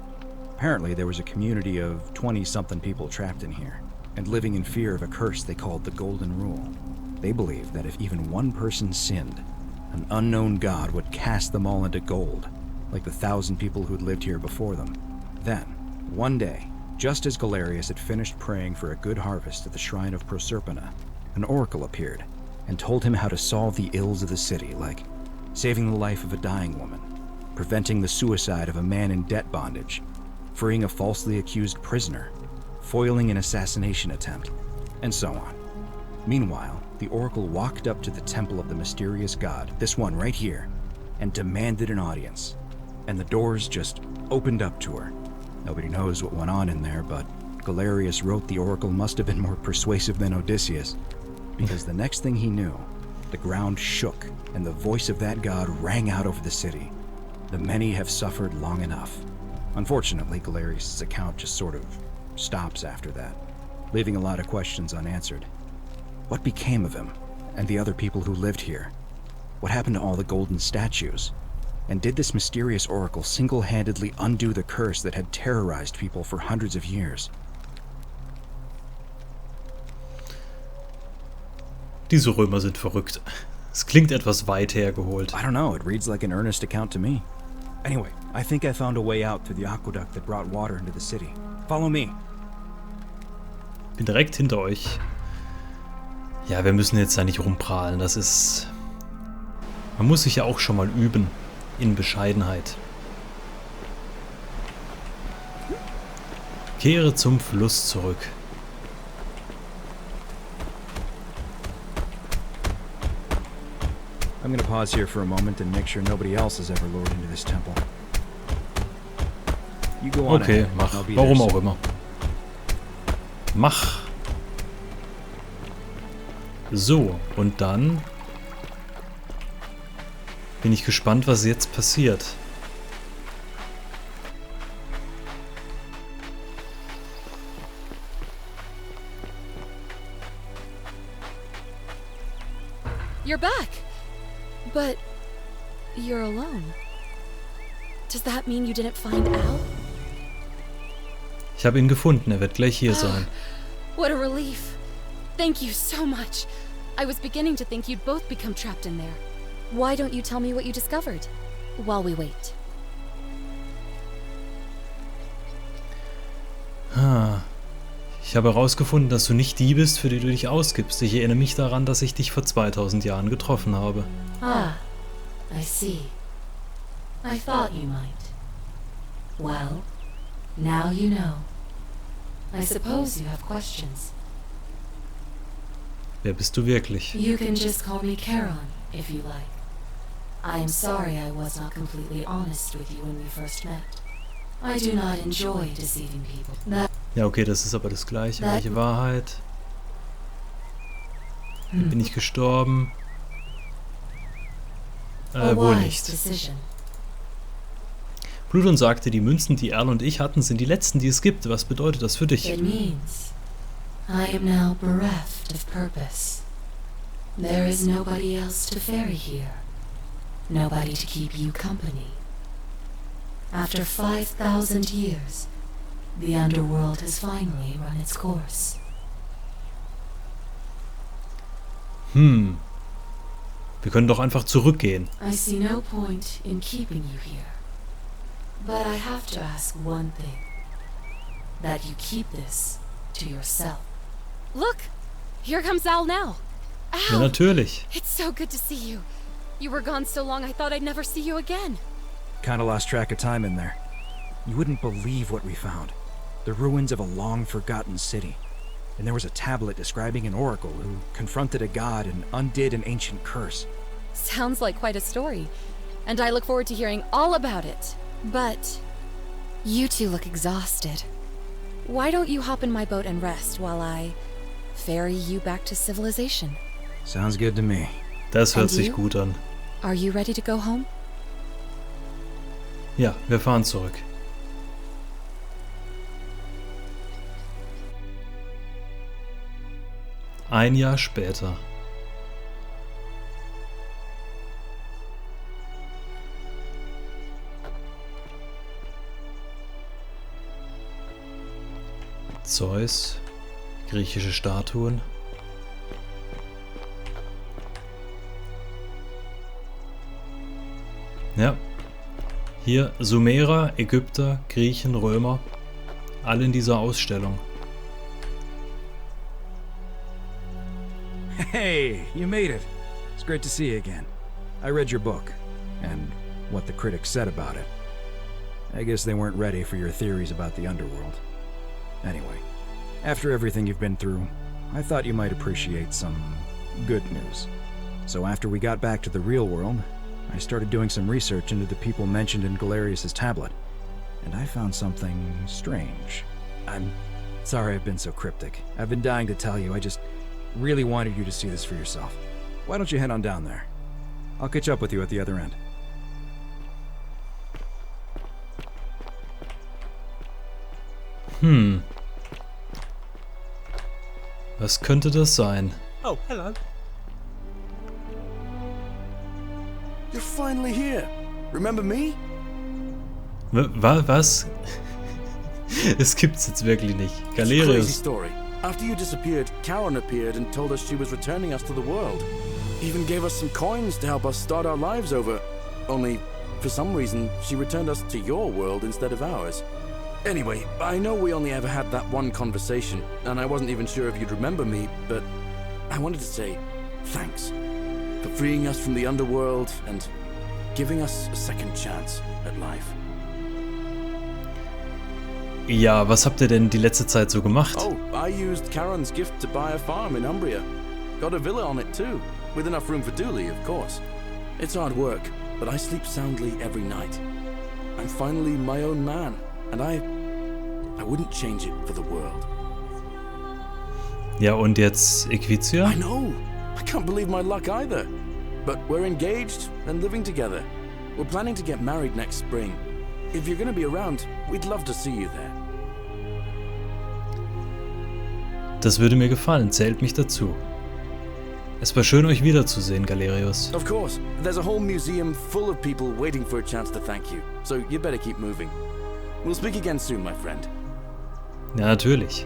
Apparently, there was a community of 20-something people trapped in here, and living in fear of a curse they called the Golden Rule. They believed that if even one person sinned, an unknown god would cast them all into gold, like the 1,000 people who'd lived here before them. Then, one day, just as Galerius had finished praying for a good harvest at the shrine of Proserpina, an oracle appeared and told him how to solve the ills of the city, like saving the life of a dying woman, preventing the suicide of a man in debt bondage, freeing a falsely accused prisoner, foiling an assassination attempt, and so on. Meanwhile, the oracle walked up to the temple of the mysterious god, this one right here, and demanded an audience. And the doors just opened up to her. Nobody knows what went on in there, but Galerius wrote the oracle must have been more persuasive than Odysseus, because the next thing he knew, the ground shook, and the voice of that god rang out over the city. The many have suffered long enough. Unfortunately, Galerius' account just sort of stops after that, leaving a lot of questions unanswered. What became of him, and the other people who lived here? What happened to all the golden statues? And did this mysterious oracle single-handedly undo the curse that had terrorized people for hundreds of years? Diese Römer sind verrückt. Es klingt etwas weit hergeholt. I don't know, it reads like an earnest account to me. Anyway, I think I found a way out through the aqueduct that brought water into the city. Follow me. Bin direkt hinter euch. Ja, wir müssen jetzt da nicht rumprahlen. Das ist... Man muss sich ja auch schon mal üben. In Bescheidenheit. Kehre zum Fluss zurück. I'm gonna pause here for a moment and make sure nobody else has ever lured into this temple. You go on Okay, ahead. mach. I'll be Warum there auch soon. immer. Mach. So, und dann bin ich gespannt, was jetzt passiert. You're back! But you're alone. Does that mean you didn't find Al? Ich habe ihn gefunden, er wird gleich hier sein. What a relief. Thank you so much. I was beginning to think you'd both become trapped in there. Why don't you tell me what you discovered while we wait? Ich habe herausgefunden, dass du nicht die bist, für die du dich ausgibst. Ich erinnere mich daran, dass ich dich vor 2000 Jahren getroffen habe. Ah, I see. I thought you might. Well, now you know. I suppose you have questions. Wer bist du wirklich? You can just call me Charon, if you like. I am sorry I was not completely honest with you when we first met. I do not enjoy deceiving people. Ja, okay, das ist aber das Gleiche. Welche Wahrheit? Bin ich gestorben? Wohl nicht. Pluton sagte, die Münzen, die Al und ich hatten, sind die letzten, die es gibt. Was bedeutet das für dich? It means I am now bereft of purpose. There is nobody else to ferry here. Nobody to keep you company. After 5,000 years, the underworld has finally run its course. Wir können doch einfach zurückgehen. I see no point in keeping you here. But I have to ask one thing. That you keep this to yourself. Look! Here comes Al now. Al! Ja, natürlich. It's so good to see you. You were gone so long I thought I'd never see you again. Kinda lost track of time in there. You wouldn't believe what we found. The ruins of a long-forgotten city. And there was a tablet describing an oracle who confronted a god and undid an ancient curse. Sounds like quite a story. And I look forward to hearing all about it. But you two look exhausted. Why don't you hop in my boat and rest while I ferry you back to civilization? Sounds good to me. Das hört And sich you? gut an. Are you ready to go home? Ja, wir fahren zurück. Ein Jahr später. Zeus, griechische Statuen. Ja, hier Sumerer, Ägypter, Griechen, Römer, alle in dieser Ausstellung. Hey, you made it. It's great to see you again. I read your book, and what the critics said about it. I guess they weren't ready for your theories about the underworld. Anyway, after everything you've been through, I thought you might appreciate some good news. So after we got back to the real world, I started doing some research into the people mentioned in Galerius' tablet, and I found something strange. I'm sorry I've been so cryptic. I've been dying to tell you, I just really wanted you to see this for yourself. Why don't you head on down there? I'll catch up with you at the other end. Was könnte das sein? Oh, hello. You're finally here. Remember me? Was? Es gibt's jetzt wirklich nicht. It's a crazy Galerius. story. After you disappeared, Charon appeared and told us she was returning us to the world. Even gave us some coins to help us start our lives over. Only, for some reason, she returned us to your world instead of ours. Anyway, I know we only ever had that one conversation, and I wasn't even sure if you'd remember me, but I wanted to say thanks for freeing us from the underworld and giving us a second chance at life. Ja, was habt ihr denn die letzte Zeit so gemacht? Oh, I used Charon's gift to buy a farm in Umbria. Got a villa on it too, with enough room for Dooley, of course. It's hard work, but I sleep soundly every night. I'm finally my own man, and I wouldn't change it for the world. Ja, und jetzt Equitia? I know! I can't believe my luck either. But we're engaged and living together. We're planning to get married next spring. If you're gonna be around, we'd love to see you there. Das würde mir gefallen, zählt mich dazu. Es war schön, euch wiederzusehen, Galerius. Of course, there's a whole museum full of people waiting for a chance to thank you. So you better keep moving. We'll speak again soon, my friend. Ja, natürlich.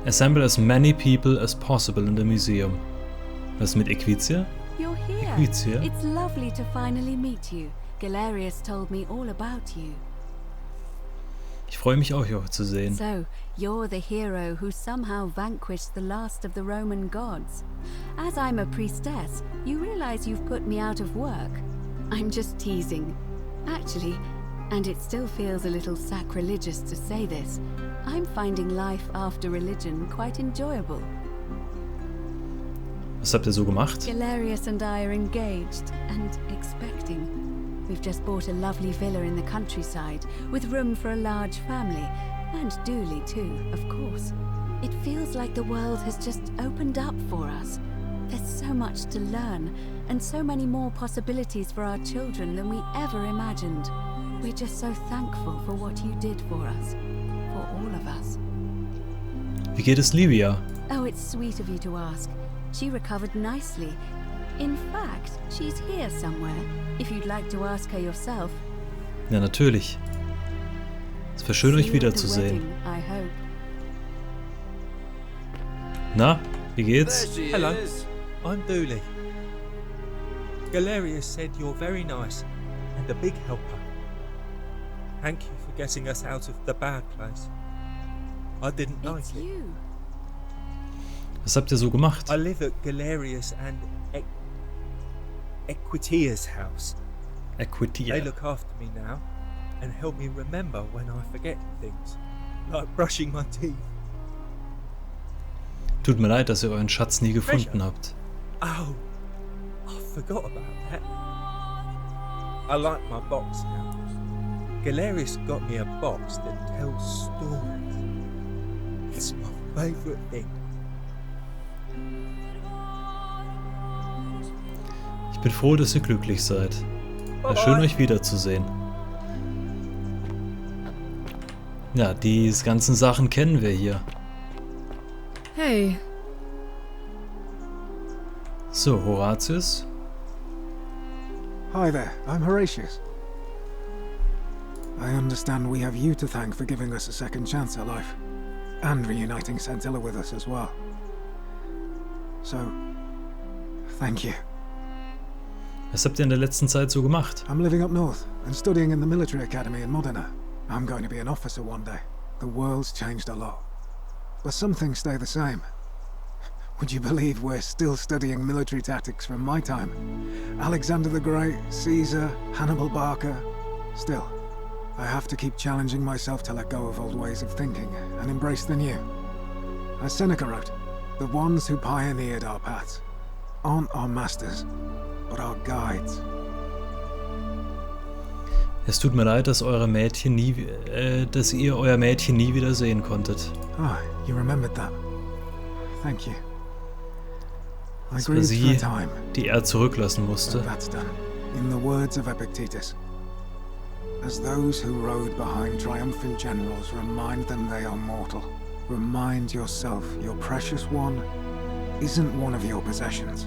Assemble as many people as possible in the museum. Was mit Equitia? You're here. Equitia? It's lovely to finally meet you. Galerius told me all about you. Ich freue mich auch, euch zu sehen. So, you're the hero who somehow vanquished the last of the Roman gods. As I'm a priestess, you realize you've put me out of work. I'm just teasing. Actually, and it still feels a little sacrilegious to say this, I'm finding life after religion quite enjoyable. Was habt ihr so gemacht? Galerius and I are engaged and expecting. We've just bought a lovely villa in the countryside with room for a large family, and Dooley too, of course. It feels like the world has just opened up for us. There's so much to learn, and so many more possibilities for our children than we ever imagined. We're just so thankful for what you did for us, for all of us. Wie geht es Livia? Oh, it's sweet of you to ask. She recovered nicely. In fact, she's here somewhere, if you'd like to ask her yourself. Ja, natürlich. Es war schön, euch wiederzusehen. I hope. Na, wie geht's? Hello, I'm Dooley. Galerius said you're very nice and a big helper. Thank you for getting us out of the bad place. I didn't like It's it. you. Was habt ihr so gemacht? I live at Galerius and Equitia's house. They Equitia. look after me now and help me remember when I forget things, like brushing my teeth. Tut mir leid, dass ihr euren Schatz nie gefunden habt. Oh, I forgot about that. I like my box now. Galerius got me a box that tells stories. It's my favourite thing. Ich bin froh, dass ihr glücklich seid. War schön, euch wiederzusehen. Ja, die ganzen Sachen kennen wir hier. Hey. So, Horatius. Hi there, I'm Horatius. I understand we have you to thank for giving us a second chance at life, and reuniting Scintilla with us as well. So, thank you. Was habt ihr in der letzten Zeit so gemacht? I'm living up north and studying in the military academy in Modena. I'm going to be an officer one day. The world's changed a lot, but some things stay the same. Would you believe we're still studying military tactics from my time? Alexander the Great, Caesar, Hannibal Barca. Still, I have to keep challenging myself to let go of old ways of thinking and embrace the new. As Seneca wrote, the ones who pioneered our paths aren't our masters, but our guides. Es tut mir leid, dass ihr euer Mädchen nie wieder sehen konntet. Ah, you remembered that. Thank you. I Es war grieved for a sie, time, die er zurücklassen but musste. that's done. In the words of Epictetus, as those who rode behind triumphant generals remind them they are mortal, remind yourself your precious one isn't one of your possessions,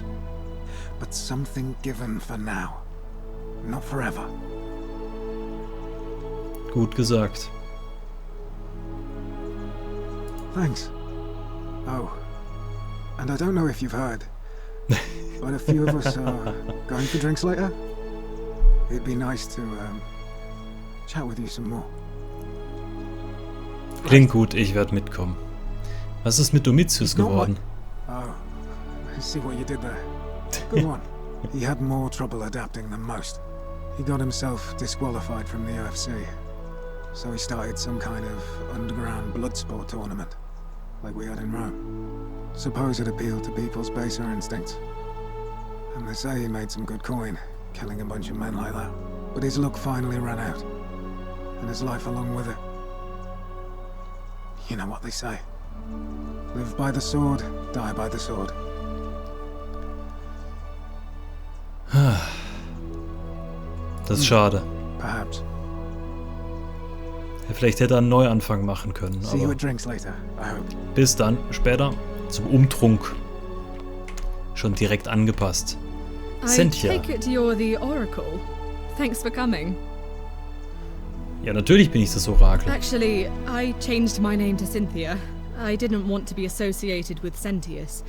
but something given for now, not forever. Gut gesagt. Thanks. Oh, and I don't know if you've heard, but a few of us are going for drinks later. It'd be nice to chat with you some more. Klingt gut, ich werde mitkommen. Was ist mit Domitius geworden? Oh, I see what you did there. Good one. He had more trouble adapting than most. He got himself disqualified from the UFC, so he started some kind of underground blood sport tournament, like we had in Rome. Suppose it appealed to people's baser instincts. And they say he made some good coin, killing a bunch of men like that. But his luck finally ran out, and his life along with it. You know what they say. Live by the sword, die by the sword. Das ist schade. Perhaps. Ja, vielleicht hätte er einen Neuanfang machen können. See you Aber at drinks later, I hope. bis dann, später, zum Umtrunk. Schon direkt angepasst. I Cynthia. take it you're the Oracle. Thanks for coming. Ja, natürlich bin ich das Orakel. Actually, I changed my name to Cynthia. I didn't want to be associated with Sentius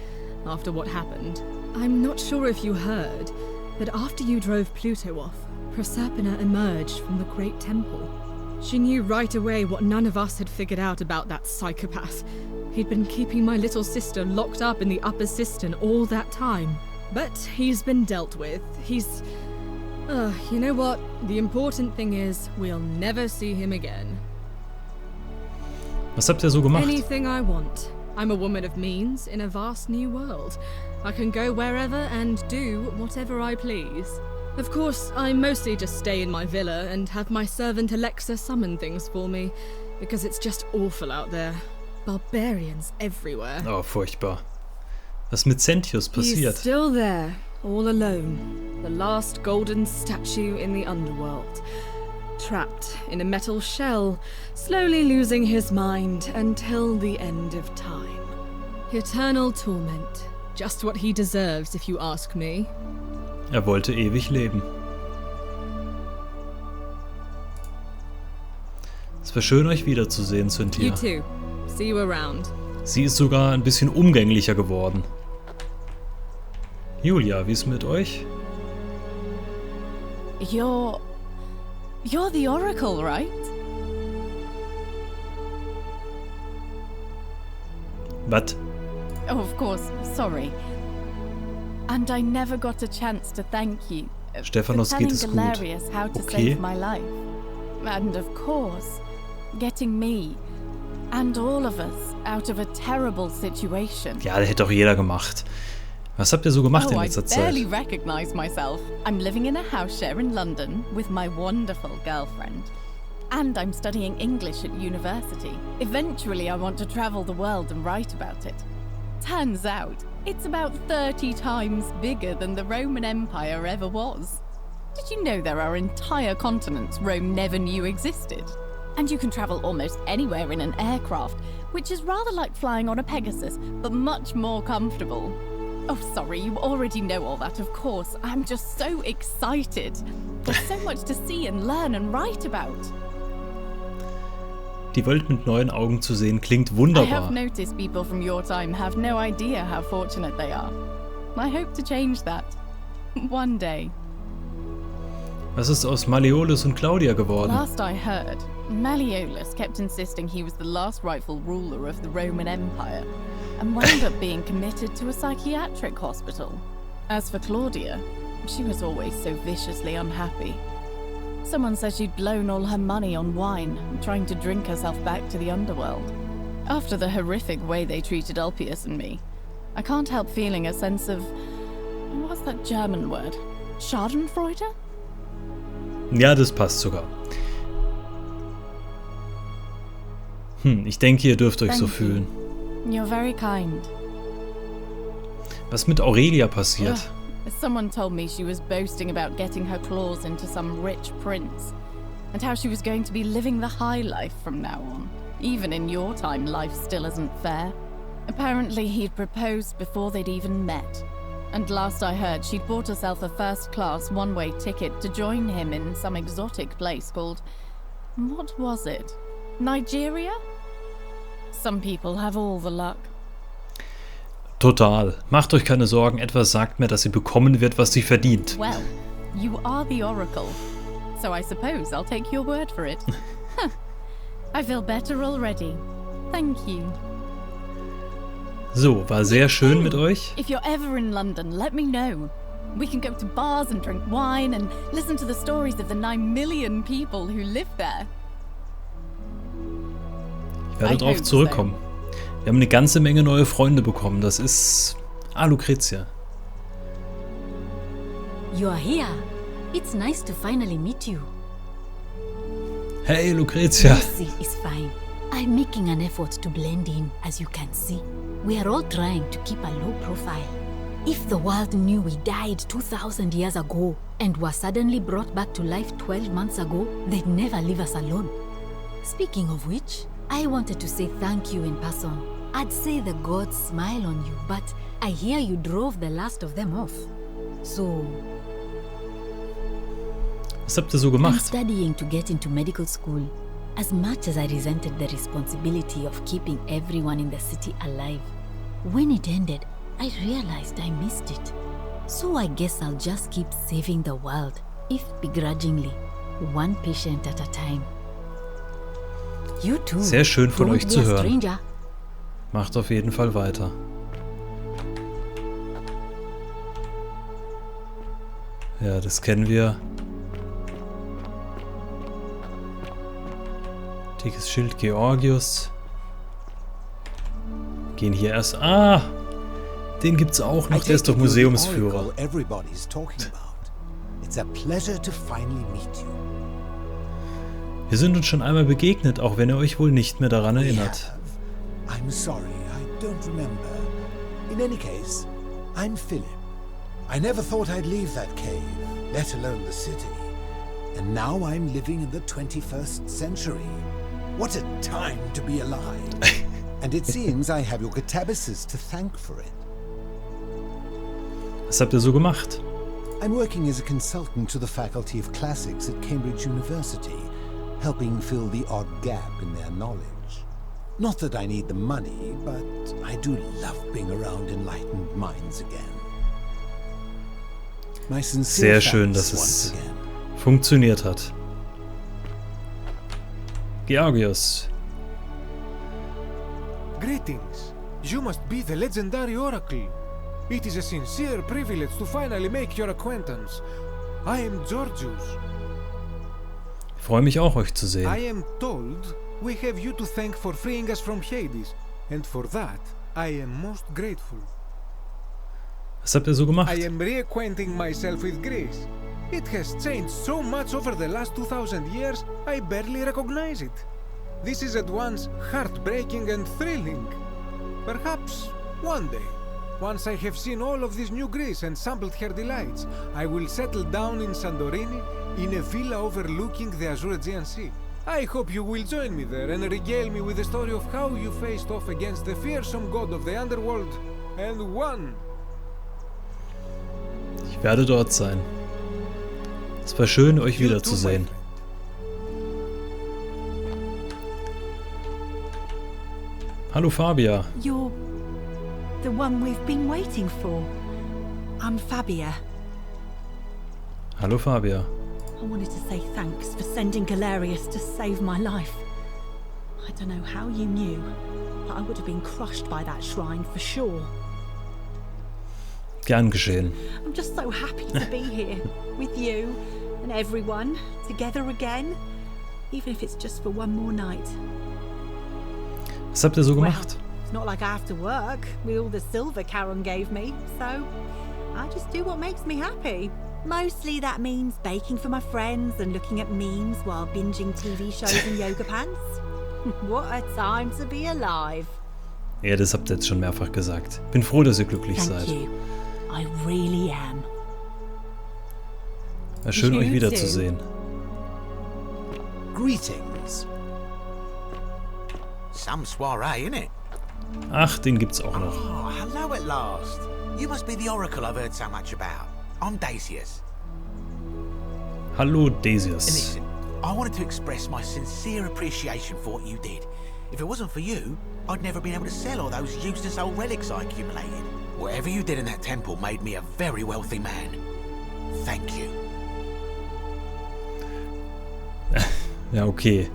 after what happened. I'm not sure if you heard, but after you drove Pluto off, Proserpina emerged from the Great Temple. She knew right away what none of us had figured out about that psychopath. He'd been keeping my little sister locked up in the upper cistern all that time. But he's been dealt with. He's... you know what? The important thing is, we'll never see him again. Was habt ihr so gemacht? Anything I want. I'm a woman of means in a vast new world. I can go wherever and do whatever I please. Of course, I mostly just stay in my villa and have my servant Alexa summon things for me, because it's just awful out there. Barbarians everywhere. Oh, furchtbar. Was mit Sentius He's passiert? still there, all alone. The last golden statue in the underworld. Trapped in a metal shell, slowly losing his mind until the end of time. Eternal torment. Just what he deserves, if you ask me. Er wollte ewig leben. Es war schön, euch wiederzusehen, Cynthia. You too. See you around. Sie ist sogar ein bisschen umgänglicher geworden. Julia, wie ist mit euch? You're the Oracle, right? Was? Oh, of course. Sorry. And I never got a chance to thank you Stephanos for geht telling es gut. Galerius how to Okay. save my life. And of course, getting me and all of us out of a terrible situation. Ja, das hätte doch jeder gemacht. Was habt ihr so gemacht in I letzter Zeit? barely recognize myself. I'm living in a house share in London with my wonderful girlfriend. And I'm studying English at university. Eventually, I want to travel the world and write about it. Turns out, it's about 30 times bigger than the Roman Empire ever was. Did you know there are entire continents Rome never knew existed? And you can travel almost anywhere in an aircraft, which is rather like flying on a Pegasus, but much more comfortable. Oh, sorry, you already know all that, of course. I'm just so excited. There's so much to see and learn and write about. Die Welt mit neuen Augen zu sehen klingt I wunderbar. have noticed people from your time have no idea how fortunate they are. I hope to change that. One day. Was ist aus Malleolus und Claudia geworden? Last I heard, Malleolus kept insisting he was the last rightful ruler of the Roman Empire and wound up being committed to a psychiatric hospital. As for Claudia, she was always so viciously unhappy. Someone said she'd blown all her money on wine, trying to drink herself back to the underworld. After the horrific way they treated Ulpius and me, I can't help feeling a sense of... what's that German word? Schadenfreude? Ja, das passt sogar. Ich denke, ihr dürft euch so fühlen. You're very kind. Was mit Aurelia passiert? Someone told me she was boasting about getting her claws into some rich prince, and how she was going to be living the high life from now on. Even in your time, life still isn't fair. Apparently, he'd proposed before they'd even met. And last I heard, she'd bought herself a first-class one-way ticket to join him in some exotic place called... what was it? Nigeria? Some people have all the luck. Total. Macht euch keine Sorgen, etwas sagt mir, dass sie bekommen wird, was sie verdient. Well, you are the Oracle, so I suppose I'll take your word for it. I feel better already. Thank you. So, war sehr schön mit euch. If you're ever in London, let me know. We can go to bars and drink wine and listen to the stories of the 9 million people who live there. Ich werde darauf zurückkommen. Wir haben eine ganze Menge neue Freunde bekommen. Das ist... Lucretia. You are here. It's nice to finally meet you. Hey, Lucretia. Mercy is fine. I'm making an effort to blend in, as you can see. We are all trying to keep a low profile. If the world knew we died 2,000 years ago and were suddenly brought back to life 12 months ago, they'd never leave us alone. Speaking of which, I wanted to say thank you in person. I'd say the gods smile on you, but I hear you drove the last of them off. So... Was habt ihr so I'm gemacht? studying to get into medical school. As much as I resented the responsibility of keeping everyone in the city alive, when it ended, I realized I missed it. So I guess I'll just keep saving the world, if begrudgingly, one patient at a time. You too. Sehr schön von Don't euch be zu a hören. stranger. Macht auf jeden Fall weiter. Ja, das kennen wir. Dickes Schild Georgius. Gehen hier erst... Ah! Den gibt's auch noch, der ist doch Museumsführer. Wir sind uns schon einmal begegnet, auch wenn ihr euch wohl nicht mehr daran erinnert. I'm sorry, I don't remember. In any case, I'm Philip. I never thought I'd leave that cave, let alone the city. And now I'm living in the 21st century. What a time to be alive. And it seems I have your catabasis to thank for it. Was habt ihr so gemacht? I'm working as a consultant to the Faculty of Classics at Cambridge University, helping fill the odd gap in their knowledge. Not that I need the money, but I do love being around enlightened minds again. My sincere Sehr schön, dass thanks es once again. funktioniert hat. Georgios. Greetings. You must be the legendary Oracle. It is a sincere privilege to finally make your acquaintance. I am Georgios. Ich freue mich auch, euch zu sehen. I am told we have you to thank for freeing us from Hades, and for that I am most grateful. Was habt ihr so gemacht? I am reacquainting myself with Greece. It has changed so much over the last 2000 years, I barely recognize it. This is at once heartbreaking and thrilling. Perhaps one day, once I have seen all of this new Greece and sampled her delights, I will settle down in Santorini in a villa overlooking the Azure-Aegean Sea. I hope you will join me there and regale me with the story of how you faced off against the fearsome god of the underworld and won. Ich werde dort sein. Es war schön, euch wiederzusehen. Hallo Fabia. You're the one we've been waiting for. I'm Fabia. Hallo Fabia. I wanted to say thanks for sending Galerius to save my life. I don't know how you knew, but I would have been crushed by that shrine for sure. Gern geschehen. I'm just so happy to be here with you and everyone together again, even if it's just for one more night. Was habt ihr so gemacht? Well, it's not like I have to work with all the silver Charon gave me, so I just do what makes me happy. Mostly that means baking for my friends and looking at memes while binging TV shows in yoga pants. What a time to be alive. Ja, das habt ihr jetzt schon mehrfach gesagt. Bin froh, dass ihr glücklich seid. Thank you. I really am. War schön, euch wiederzusehen. Greetings. Some soiree, innit? Ach, den gibt's auch noch. Oh, hello at last. You must be the oracle I've heard so much about. I'm Dacius. Hallo, And Dacius. listen, I wanted to express my sincere appreciation for what you did. If it wasn't for you, I'd never been able to sell all those useless old relics I accumulated. Whatever you did in that temple made me a very wealthy man. Thank you. Ja, okay.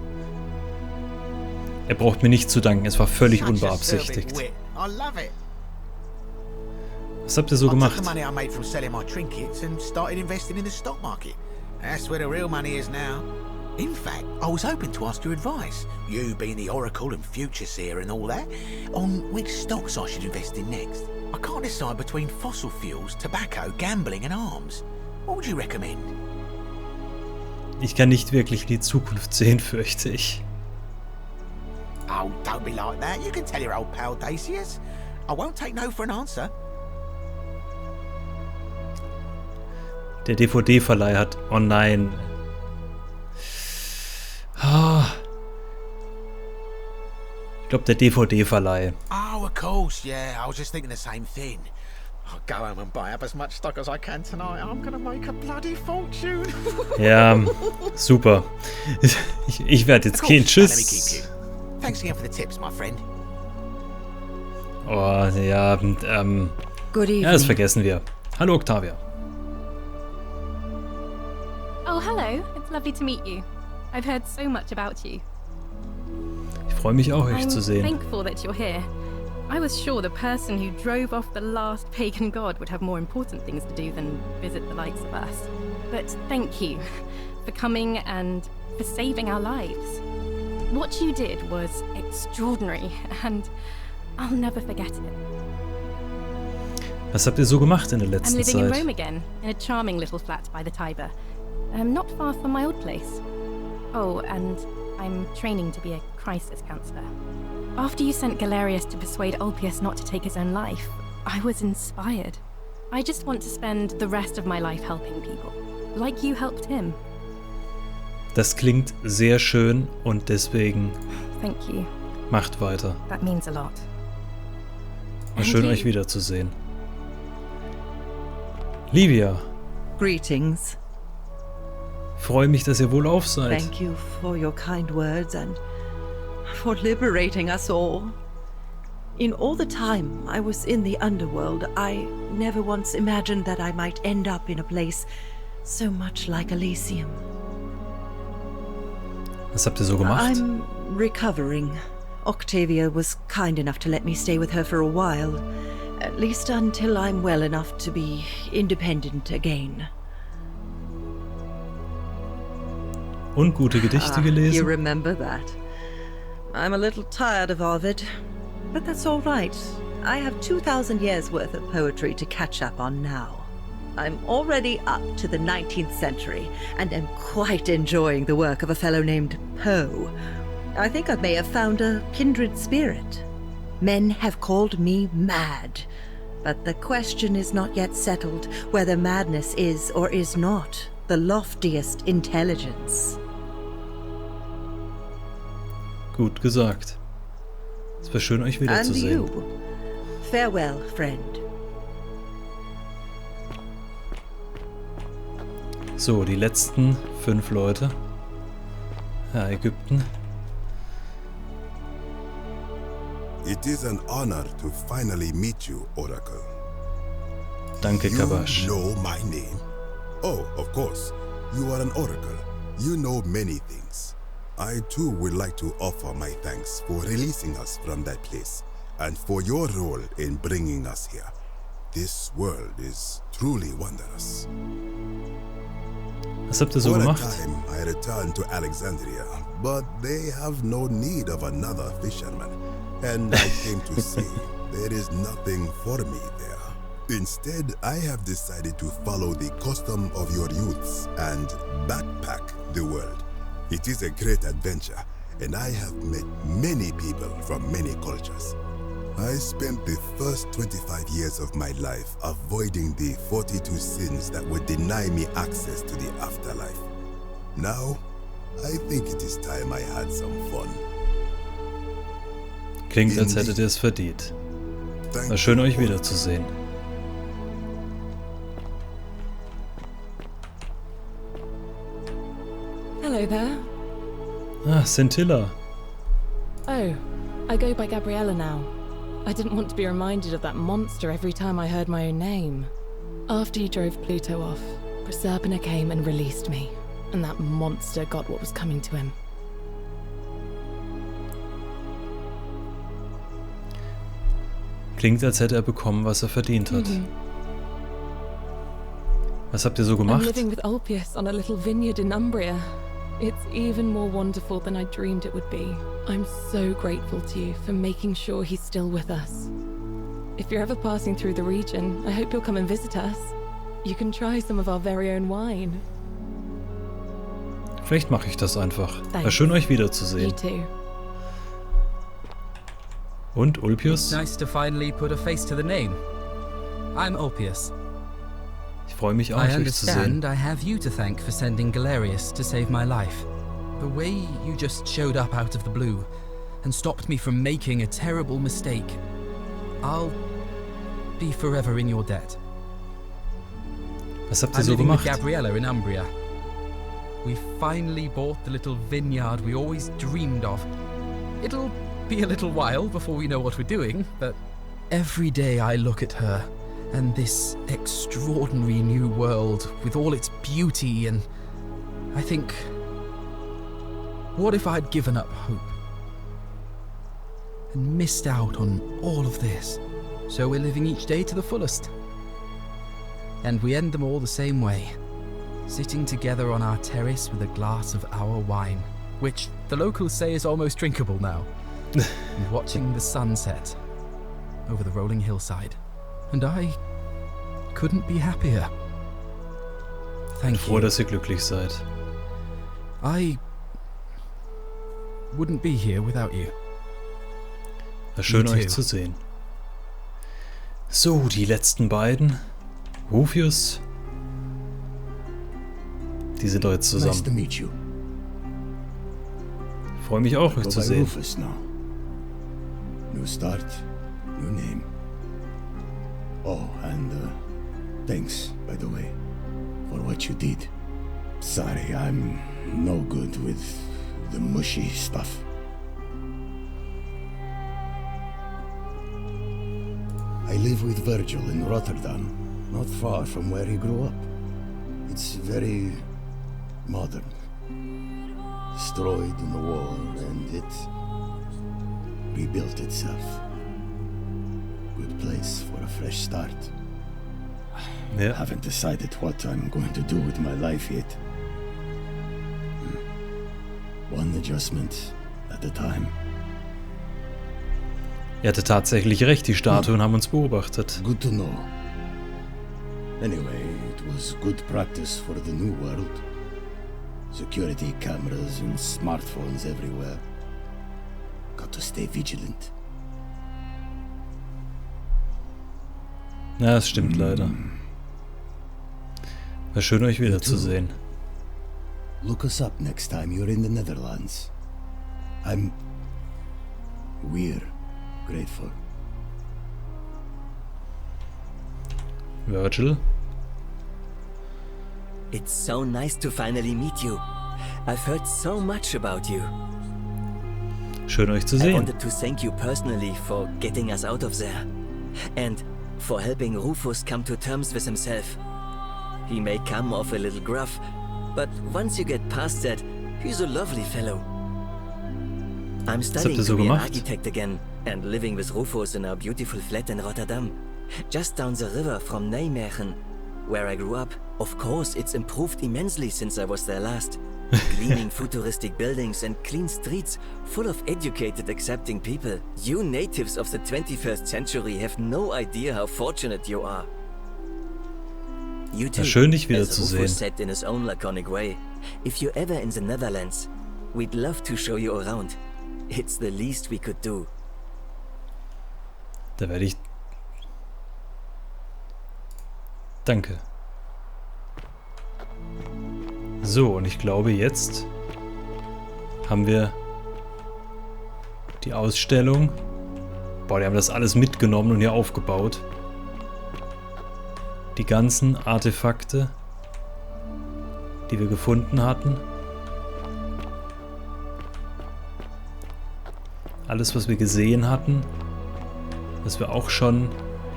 Er braucht mir nicht zu danken, es war völlig unbeabsichtigt. I love it. Was habt ihr so I took gemacht? the money I made from selling my trinkets and started investing in the stock market. That's where the real money is now. In fact, I was hoping to ask your advice, you being the oracle and future seer and all that, on which stocks I should invest in next. I can't decide between fossil fuels, tobacco, gambling and arms. What would you recommend? Ich kann nicht wirklich die Zukunft sehen, fürchte ich. Oh, don't be like that. You can tell your old pal Dacius. I won't take no for an answer. Der DVD-Verleih hat... Oh nein. Ah. Ich glaube, der DVD-Verleih. Oh, of course, yeah. I was just thinking the same thing. I'll go home and buy up as much stock as I can tonight. I'm gonna make a bloody fortune. Ja, super. Ich werde jetzt gehen. Tschüss. Thanks again for the tips, my friend. Oh, ja, Good evening. ja, das vergessen wir. Hallo, Octavia. Oh, hello. It's lovely to meet you. I've heard so much about you. Ich freue mich auch, euch I'm zu sehen. thankful that you're here. I was sure the person who drove off the last pagan god would have more important things to do than visit the likes of us. But thank you for coming and for saving our lives. What you did was extraordinary, and I'll never forget it. Was habt ihr so gemacht in der I'm letzten living in Zeit? Rome again, in a charming little flat by the Tiber. Not far from my old place. Oh, and I'm training to be a crisis counselor. After you sent Galerius to persuade Ulpius not to take his own life, I was inspired. I just want to spend the rest of my life helping people, like you helped him. Das klingt sehr schön und deswegen Thank you. Macht weiter. That means a lot. War schön, euch wiederzusehen. Livia. Greetings. Freue mich, dass ihr wohlauf seid. Thank you for your kind words and for liberating us all. In all the time I was in the underworld, I never once imagined that I might end up in a place so much like Elysium. Was habt ihr so gemacht? I'm recovering. Octavia was kind enough to let me stay with her for a while. At least until I'm well enough to be independent again. Und gute Gedichte gelesen? You remember that. I'm a little tired of Ovid, but that's all right. I have 2,000 years worth of poetry to catch up on now. I'm already up to the 19th century, and am quite enjoying the work of a fellow named Poe. I think I may have found a kindred spirit. Men have called me mad, but the question is not yet settled whether madness is or is not the loftiest intelligence. Gut gesagt. Es war schön, euch wiederzusehen. And you. Farewell, friend. So, die letzten 5 Leute. Ja, Ägypten. It is an honor to finally meet you, Oracle. Danke, Kabash. You know my name? Oh, of course. You are an Oracle. You know many things. I too would like to offer my thanks for releasing us from that place, and for your role in bringing us here. This world is truly wondrous. Was habt ihr so gemacht? For a time, I returned to Alexandria, but they have no need of another fisherman. And I came to see there is nothing for me there. Instead, I have decided to follow the custom of your youths and backpack the world. It is a great adventure, and I have met many people from many cultures. I spent the first 25 years of my life avoiding the 42 sins that would deny me access to the afterlife. Now, I think it is time I had some fun. Klingt, als hättet ihr es verdient. War schön, euch wiederzusehen. Hello there. Ah, Scintilla. Oh, I go by Gabriella now. I didn't want to be reminded of that monster every time I heard my own name. After you drove Pluto off, Proserpina came and released me, and that monster got what was coming to him. Klingt, als hätte er bekommen, was er verdient hat. Was habt ihr so gemacht? I'm living with Ulpius on a little vineyard in Umbria. It's even more wonderful than I dreamed it would be. I'm so grateful to you for making sure he's still with us. If you're ever passing through the region, I hope you'll come and visit us. You can try some of our very own wine. Vielleicht mache ich das einfach. War schön, euch wiederzusehen. You too. Und Ulpius? Nice to finally put a face to the name. I'm Ulpius. Ich freue mich auch, euch zu sehen. I understand I have you to thank for sending Galerius to save my life. The way you just showed up out of the blue and stopped me from making a terrible mistake. I'll be forever in your debt. Was habt ihr so gemacht? I'm living with Gabriella in Umbria. We finally bought the little vineyard we always dreamed of. It'll be a little while before we know what we're doing, but every day I look at her and this extraordinary new world with all its beauty, and I think, what if I'd given up hope and missed out on all of this? So we're living each day to the fullest. And we end them all the same way, sitting together on our terrace with a glass of our wine, which the locals say is almost drinkable now, and watching the sunset over the rolling hillside. And I couldn't be happier. Thank you. Froh, dass ihr glücklich seid. I wouldn't be here without you. War schön, euch zu sehen. So, die letzten beiden. Rufius. Die sind doch jetzt zusammen. Nice to meet you. Freue mich auch, euch zu sehen. Rufus now. New start, new name. Oh, and thanks, by the way, for what you did. Sorry, I'm no good with the mushy stuff. I live with Virgil in Rotterdam, not far from where he grew up. It's very modern. Destroyed in the war, and it rebuilt itself. Good place for a fresh start. Yeah. Haven't decided what I'm going to do with my life yet. One adjustment at a time. Er hatte tatsächlich recht, die Statuen haben uns beobachtet. Good to know. Anyway, it was good practice for the new world. Security cameras and smartphones everywhere. Got to stay vigilant. Ja, das stimmt leider. War schön, euch wiederzusehen. Look us up next time you're in the Netherlands. We're grateful. Virgil? It's so nice to finally meet you. I've heard so much about you. Schön, euch zu I sehen. wanted to thank you personally for getting us out of there. And for helping Rufus come to terms with himself. He may come off a little gruff, but once you get past that, he's a lovely fellow. I'm studying to be an architect again, and living with Rufus in our beautiful flat in Rotterdam, just down the river from Nijmegen, where I grew up. Of course, it's improved immensely since I was there last. Gleaming futuristic buildings and clean streets full of educated, accepting people. You natives of the 21st century have no idea how fortunate you are. You too, schön, dich as wiederzusehen. Rufus said in his own laconic way, if you're ever in the Netherlands, we'd love to show you around. It's the least we could do. Da werde ich... Danke. So, und ich glaube, jetzt haben wir die Ausstellung. Boah, die haben das alles mitgenommen und hier aufgebaut. Die ganzen Artefakte, die wir gefunden hatten. Alles, was wir gesehen hatten. Was wir auch schon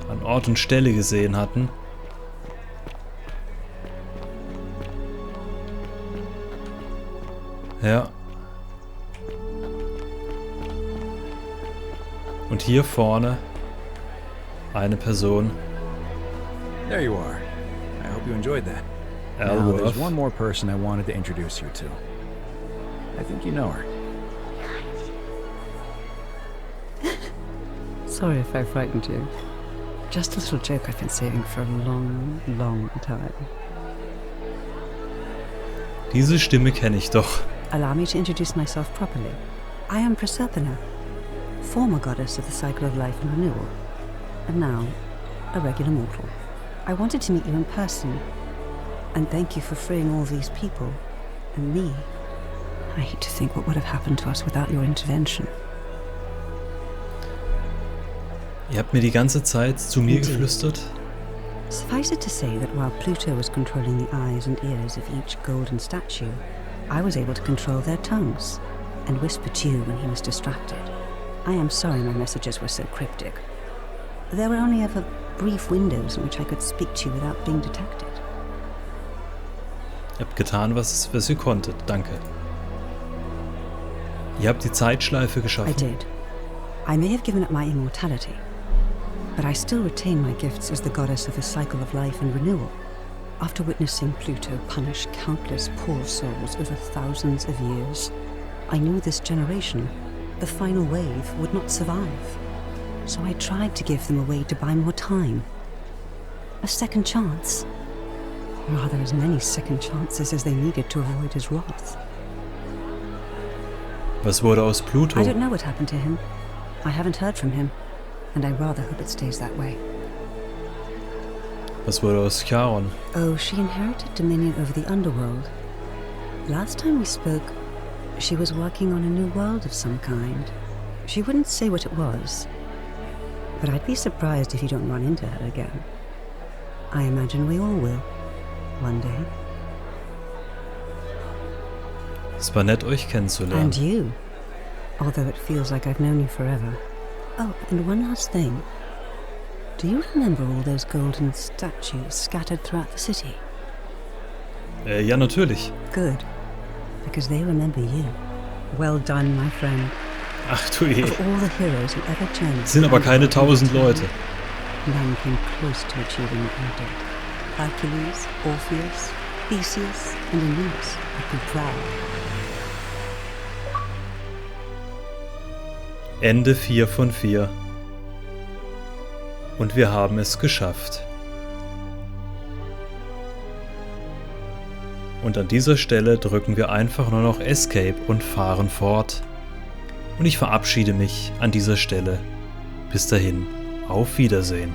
an Ort und Stelle gesehen hatten. Ja. Und hier vorne eine Person. There you are. I hope you enjoyed that. Now, there's one more person I wanted to introduce you to. I think you know her. Sorry if I frightened you. Just a little joke I've been saving for a long, long time. Diese Stimme kenne ich doch. Allow me to introduce myself properly. I am Proserpina, former goddess of the cycle of life and renewal, and now a regular mortal. I wanted to meet you in person, and thank you for freeing all these people, and me. I hate to think what would have happened to us without your intervention. Ihr habt mir die ganze Zeit zu mir geflüstert? Suffice it to say that while Pluto was controlling the eyes and ears of each golden statue, I was able to control their tongues and whisper to you when he was distracted. I am sorry my messages were so cryptic. There were only ever brief windows in which I could speak to you without being detected. Ihr habt getan, was ihr konntet. Danke. Ihr habt die Zeitschleife geschaffen. I did. I may have given up my immortality, but I still retain my gifts as the goddess of the cycle of life and renewal. After witnessing Pluto punish countless poor souls over thousands of years, I knew this generation, the final wave, would not survive. So I tried to give them a way to buy more time. A second chance. Rather, as many second chances as they needed to avoid his wrath. Was wurde aus Pluto? I don't know what happened to him. I haven't heard from him, and I rather hope it stays that way. Was wurde aus Charon? Oh, she inherited dominion over the underworld. Last time we spoke, she was working on a new world of some kind. She wouldn't say what it was, but I'd be surprised if you don't run into her again. I imagine we all will, one day. Es war nett, euch kennenzulernen. And you, although it feels like I've known you forever. Oh, and one last thing. Do you remember all those golden statues scattered throughout the city? Ja, natürlich. Good, because they remember you. Well done, my friend. Ach du je. Of all the heroes who ever journeyed, Es sind aber keine 1000 Leute. None came close to achieving what you did. Hercules, Orpheus, Theseus, and Aeneas would be proud. Ende 4 von 4. Und wir haben es geschafft. Und an dieser Stelle drücken wir einfach nur noch Escape und fahren fort. Und ich verabschiede mich an dieser Stelle. Bis dahin, auf Wiedersehen.